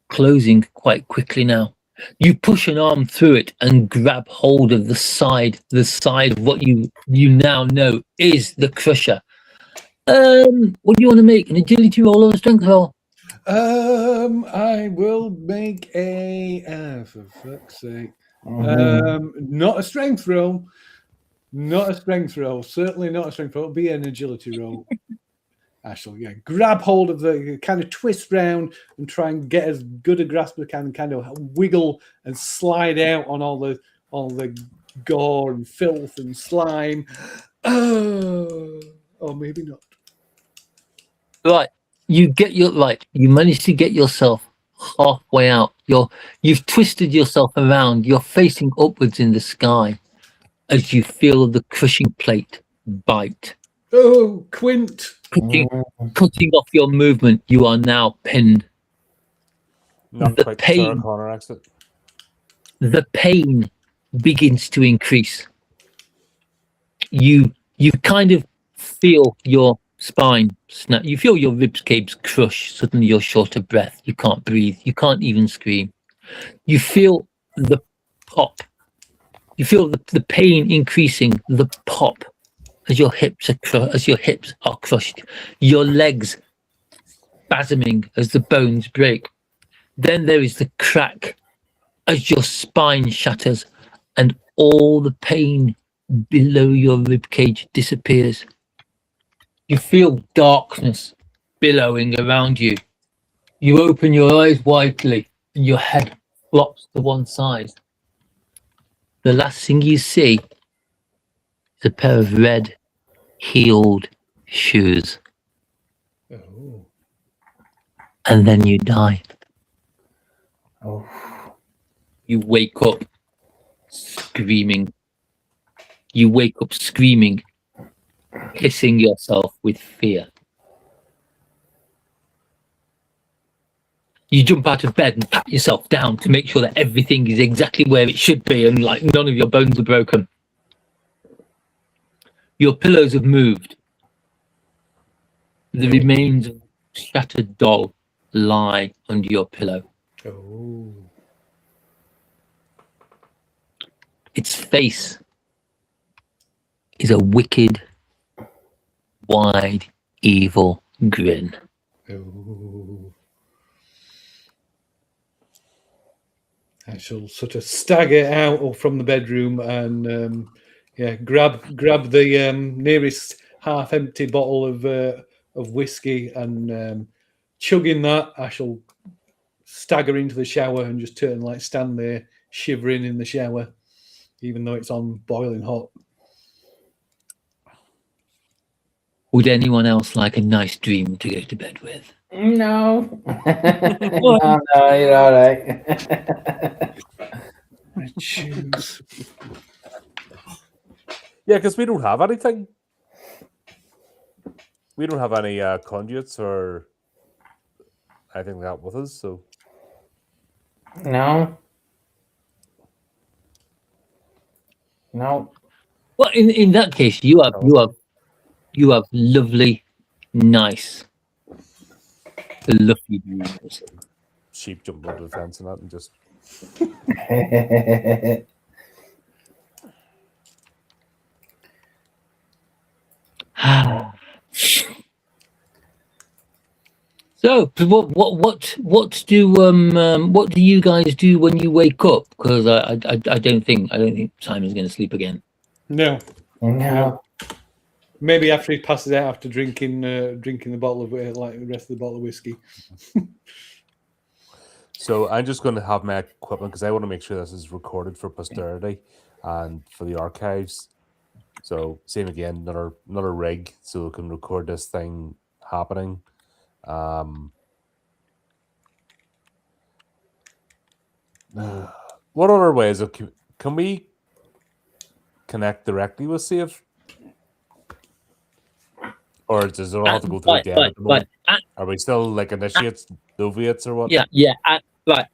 closing quite quickly now. You push an arm through it and grab hold of the side of what you now know is the crusher. What do you want to make? An agility roll or a strength roll? I will make a for fuck's sake. Not a strength roll. Certainly not a strength roll. It'll be an agility roll. Actually, grab hold of the kind of twist round and try and get as good a grasp as I can, and kind of wiggle and slide out on all the gore and filth and slime. Or maybe not. Right. You manage to get yourself halfway out. You've twisted yourself around. You're facing upwards in the sky as you feel the crushing plate bite. Oh, Quint. Cutting off your movement, you are now pinned. Not The quite pain. the corner exit. The pain begins to increase. You kind of feel your spine snap. You feel your rib cage crush. Suddenly you're short of breath. You can't breathe. You can't even scream. You feel the pop. You feel the pain increasing, the pop as your hips are crushed. Your legs spasming as the bones break. Then there is the crack as your spine shatters and all the pain below your rib cage disappears. You feel darkness billowing around you. You open your eyes widely and your head flops to one side. The last thing you see is a pair of red heeled shoes. Oh. And then you die. Oh. You wake up screaming. You wake up screaming, hissing yourself with fear. You jump out of bed and pat yourself down to make sure that everything is exactly where it should be and like none of your bones are broken. Your pillows have moved. The remains of a shattered doll lie under your pillow. Oh. Its face is a wicked, wide, evil grin. Oh. I shall sort of stagger out from the bedroom and grab the nearest half-empty bottle of whiskey and chugging that. I shall stagger into the shower and just stand there shivering in the shower, even though it's on boiling hot. Would anyone else like a nice dream to go to bed with? No. No, you're all right. I choose. Yeah, because we don't have anything. We don't have any conduits or anything like that with us, so No. No. Well, in that case, you have lovely, nice, lovely dreams. sheep jump over the fence and that and just So, what do you guys do when you wake up? Because I don't think Simon's going to sleep again. No. No. Maybe after he passes out after drinking the bottle of the rest of the bottle of whiskey. So I'm just going to have my equipment because I want to make sure this is recorded for posterity and for the archives. So same again, another rig so we can record this thing happening. What other ways of can we connect directly with Save? Or does it all have to go through Dan at the moment? Are we still like initiates, noviates, or what? Yeah.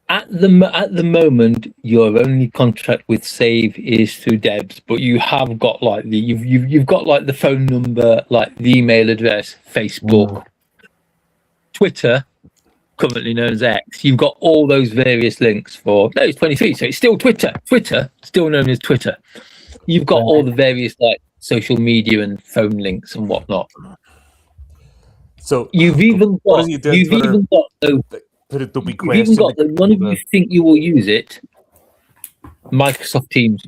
At the moment, your only contract with Save is through Debs, but you have got like you've got like the phone number, like the email address, Facebook, Twitter, currently known as X. You've got all those various links for. No, it's 23, so it's still Twitter. Twitter, still known as Twitter. You've got all the various like social media and phone links and whatnot. So you've even got the one of you think you will use it. Microsoft Teams.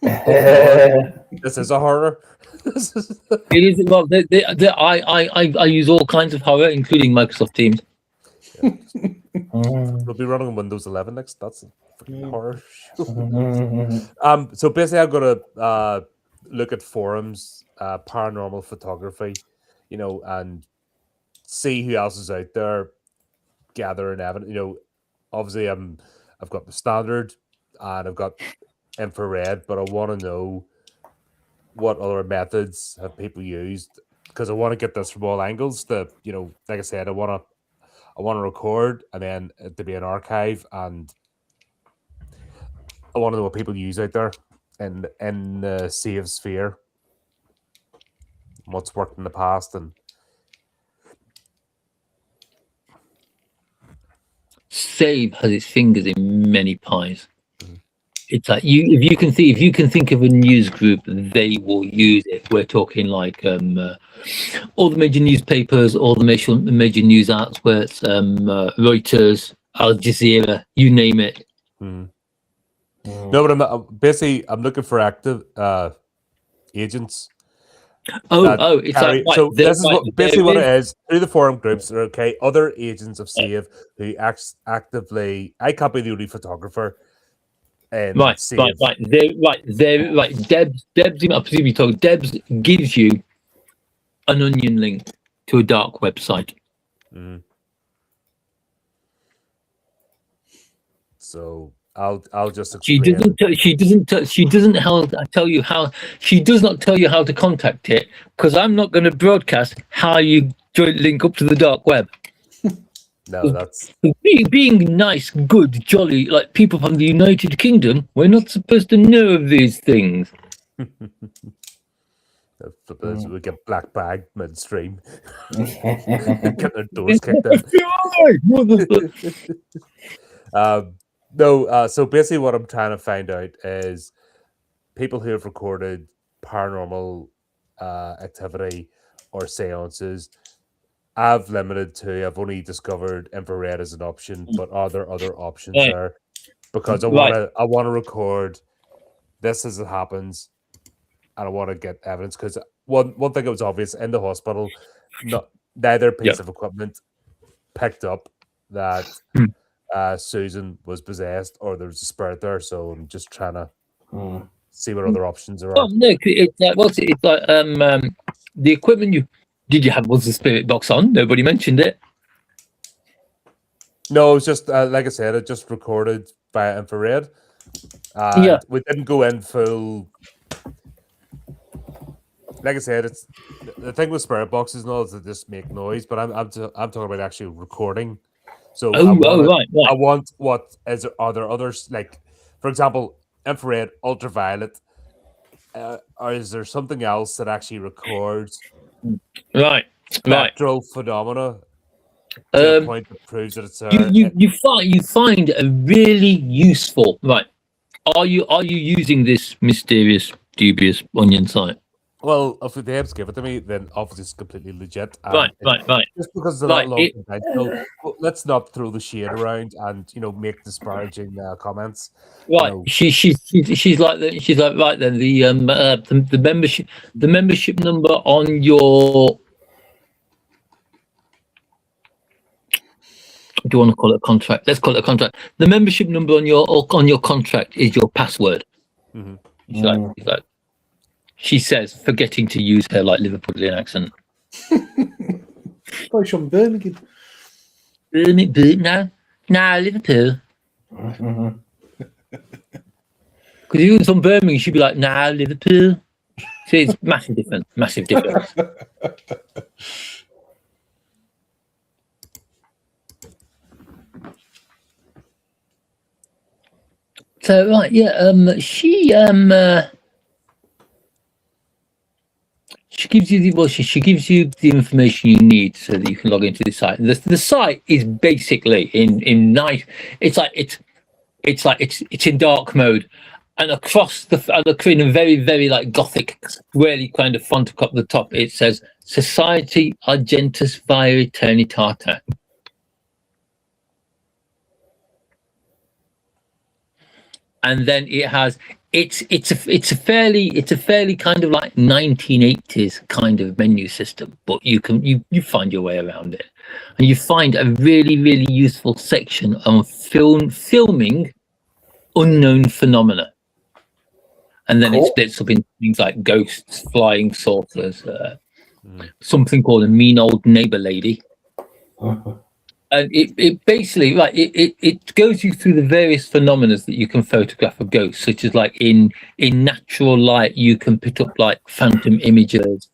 This is a horror. It is. Well, I use all kinds of horror, including Microsoft Teams. We'll be running on Windows 11 next. That's a freaking horror show. So basically, I've got to look at forums, paranormal photography, and see who else is out there, gathering evidence. Obviously, I've got the standard and I've got infrared, but I want to know what other methods have people used because I want to get this from all angles. Like I said, I want to record and then to be an archive, and I want to know what people use out there in the Save sphere, what's worked in the past, and Save has its fingers in many pies. It's like if you can think of a news group, they will use it. We're talking like all the major newspapers, all the major news outlets, Reuters, Al Jazeera, you name it. No, but I'm looking for active agents, It's like right, so this is right, what basically what it is through the forum groups. Okay, other agents of Save who actively. I can't be the only photographer. Right. Debs, I presume you told Debs gives you an onion link to a dark website. Mm. So I'll just explain. She does not tell you how to contact it, because I'm not going to broadcast how you joint link up to the dark web. No, that's being nice, good, jolly, like people from the United Kingdom. We're not supposed to know of these things. We get black bag midstream. Get their doors kicked in. So basically what I'm trying to find out is people who have recorded paranormal activity or seances. I've limited to, I've only discovered infrared as an option, but are there other options there? Because I want to record this as it happens, and I want to get evidence. Because one thing that was obvious in the hospital, neither piece of equipment picked up that Susan was possessed or there was a spirit there. So I'm just trying to see what other options there are. Oh no, it's like the equipment was the spirit box on? Nobody mentioned it. No, it was just like I said, it just recorded via infrared. We didn't go in full. Like I said, it's the thing with spirit boxes and all is they just make noise, but I'm talking about actually recording. So I want are there others, like for example infrared, ultraviolet, or is there something else that actually records spectral phenomena to a point that proves that it's there? You find a really useful Are you using this mysterious, dubious onion site? Well, if the apps give it to me, then obviously it's completely legit. Right. Just because they're not long conventional, let's not throw the shade around and make disparaging comments. Right, she's like right then the membership number on your. Do you want to call it a contract? Let's call it a contract. The membership number on your contract is your password. Mm-hmm. She's like, she says, forgetting to use her Liverpoolian accent. Probably from Birmingham. No, Liverpool. Because if he was from Birmingham, she'd be like, nah, Liverpool. See, it's massive difference. So she gives you she gives you the information you need so that you can log into the site. The site is basically in night. It's in dark mode, and across the screen, a very very gothic, really kind of font up the top. It says Society Argentus via Eternitata. And then it has it's a fairly kind of 1980s kind of menu system, but you find your way around it, and you find a really really useful section on filming unknown phenomena, and then it splits up into things like ghosts, flying saucers, something called a mean old neighbor lady. And it basically it goes you through the various phenomena that you can photograph a ghost, such as in natural light you can pick up phantom images,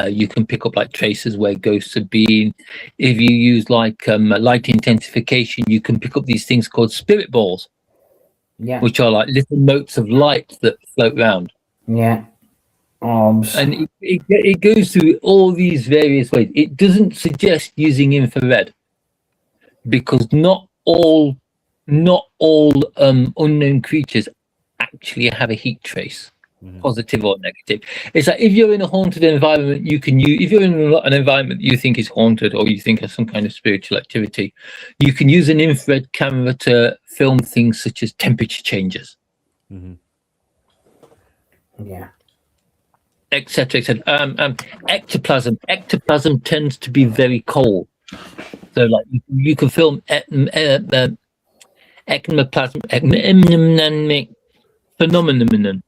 you can pick up traces where ghosts have been. If you use light intensification, you can pick up these things called spirit balls, which are little motes of light that float around. And it goes through all these various ways. It doesn't suggest using infrared, because not all unknown creatures actually have a heat trace, positive or negative. It's like if you're in a haunted environment, you can use, if you're in an environment you think is haunted or you think has some kind of spiritual activity, you can use an infrared camera to film things such as temperature changes. etc., etc. Ectoplasm. Ectoplasm tends to be very cold. So, like, you can film ectoplasm phenomenon.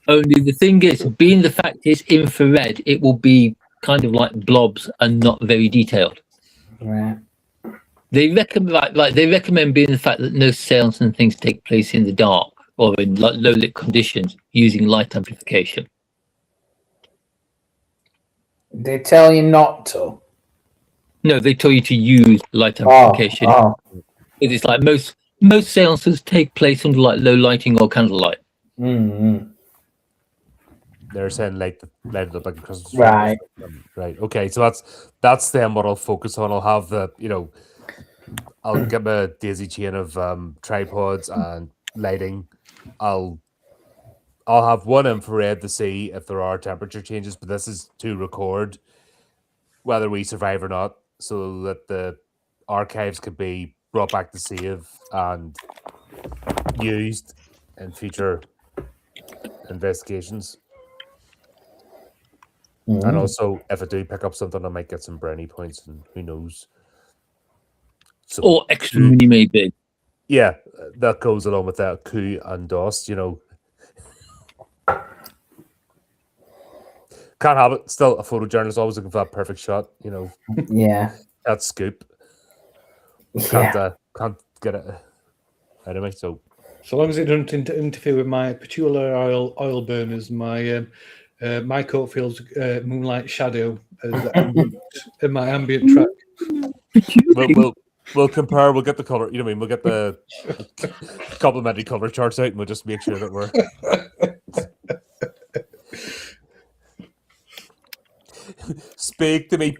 Only the thing is, being the fact it's infrared, it will be kind of like blobs and not very detailed. Right. They recommend they recommend being the fact that no sales and things take place in the dark or in low lit conditions using light amplification. They tell you not to. No, they tell you to use light amplification. Oh. It's like most seances take place under like low lighting or candlelight. Mm-hmm. They're saying light it up like a Christmas tree. Right. Right. Okay. So that's them. What I'll focus on. I'll have I'll get my daisy chain of tripods and lighting. I'll have one infrared to see if there are temperature changes, but this is to record whether we survive or not, so that the archives could be brought back to save and used in future investigations. And also, if I do pick up something, I might get some brownie points, and who knows. So, Or extra money, maybe. Yeah, that goes along with that coup and DOS, Can't have it. Still, a photojournalist always looking for that perfect shot, Yeah. that scoop. Yeah. Can't get it anyway, so long as it doesn't interfere with my peculiar oil burners, my Mike Oatfield's Moonlight Shadow as my ambient track. We'll compare. We'll get the color. You know what I mean? We'll get the complementary color charts out, and we'll just make sure that we're. 'Speak to me.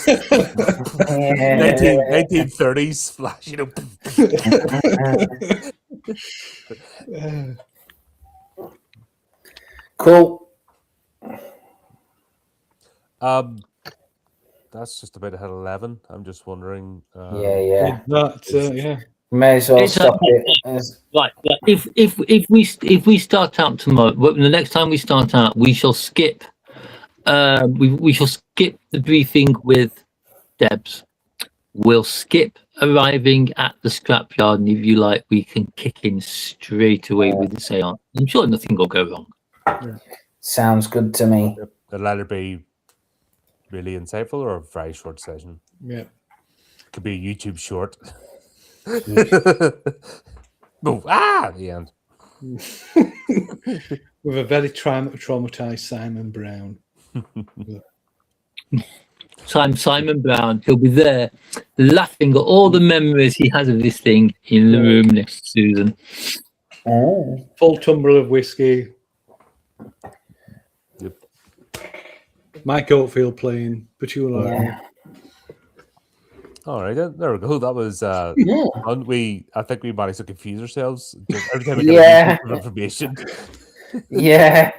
1930s flash. Cool. That's just about ahead of 11. I'm just wondering. Yeah. Yeah. May as well It's stop it. Right. If we start out tomorrow, the next time we start out, we shall skip. We shall skip the briefing with Debs. We'll skip arriving at the scrapyard, and if you like, we can kick in straight away with the seance. I'm sure nothing will go wrong. Sounds good to me. It'll either be really insightful or a very short session. Yeah. Could be a YouTube short. The end. With a very traumatized Simon Brown. Simon Brown, he'll be there laughing at all the memories he has of this thing in the room next to Susan. Oh. Full tumbler of whiskey. Yep. Mike Oatfield playing Petula. Yeah. All right, there we go. That was fun. I think we managed to confuse ourselves every time we get a information. Yeah.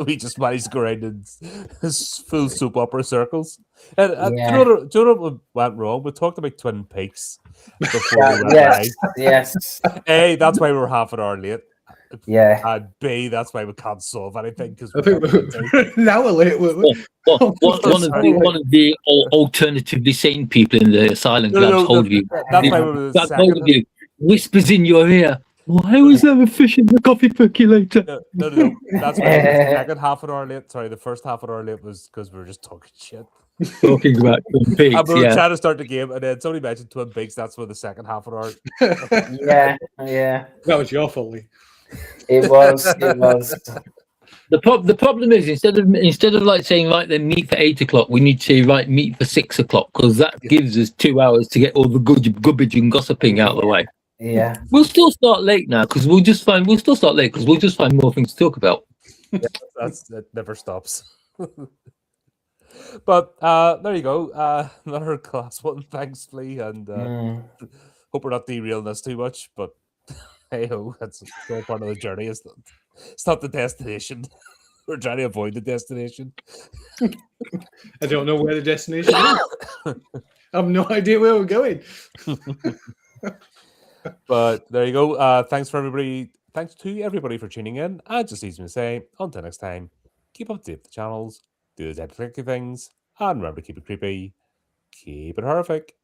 We just managed to go around in full soap opera circles. And do you know what went wrong? We talked about Twin Peaks before we went live. Yes. A, that's why we were half an hour late. Yeah. And B, that's why we can't solve anything because I think we're now late. One of the alternatively sane people in the asylum grabs hold of you. That's why we were grabs hold of you, whispers in your ear. Why was there a fish in the coffee percolator? No. That's why we were the second half an hour late. Sorry, the first half an hour late was because we were just talking shit. Talking about Twin Peaks, and we were trying to start the game, and then somebody mentioned Twin Peaks. That's for the second half an hour. Yeah. That was your fault, Lee. It was. The problem is instead of like saying right then meet for 8 o'clock, we need to say right meet for 6 o'clock because that gives us 2 hours to get all the garbage and gossiping out of the way. Yeah. We'll still start late now because we'll still start late because we'll just find more things to talk about. Yeah, it never stops. But there you go. Another class one. Thanks, Lee, and hope we're not derailing this too much. But hey ho, that's all part of the journey. It's not the destination. We're trying to avoid the destination. I don't know where the destination is. I have no idea where we're going. But there you go. Thanks for everybody thanks to everybody for tuning in. And just leaves me to say, until next time, keep up to date with the channels, do the clicky things, and remember to keep it creepy, keep it horrific.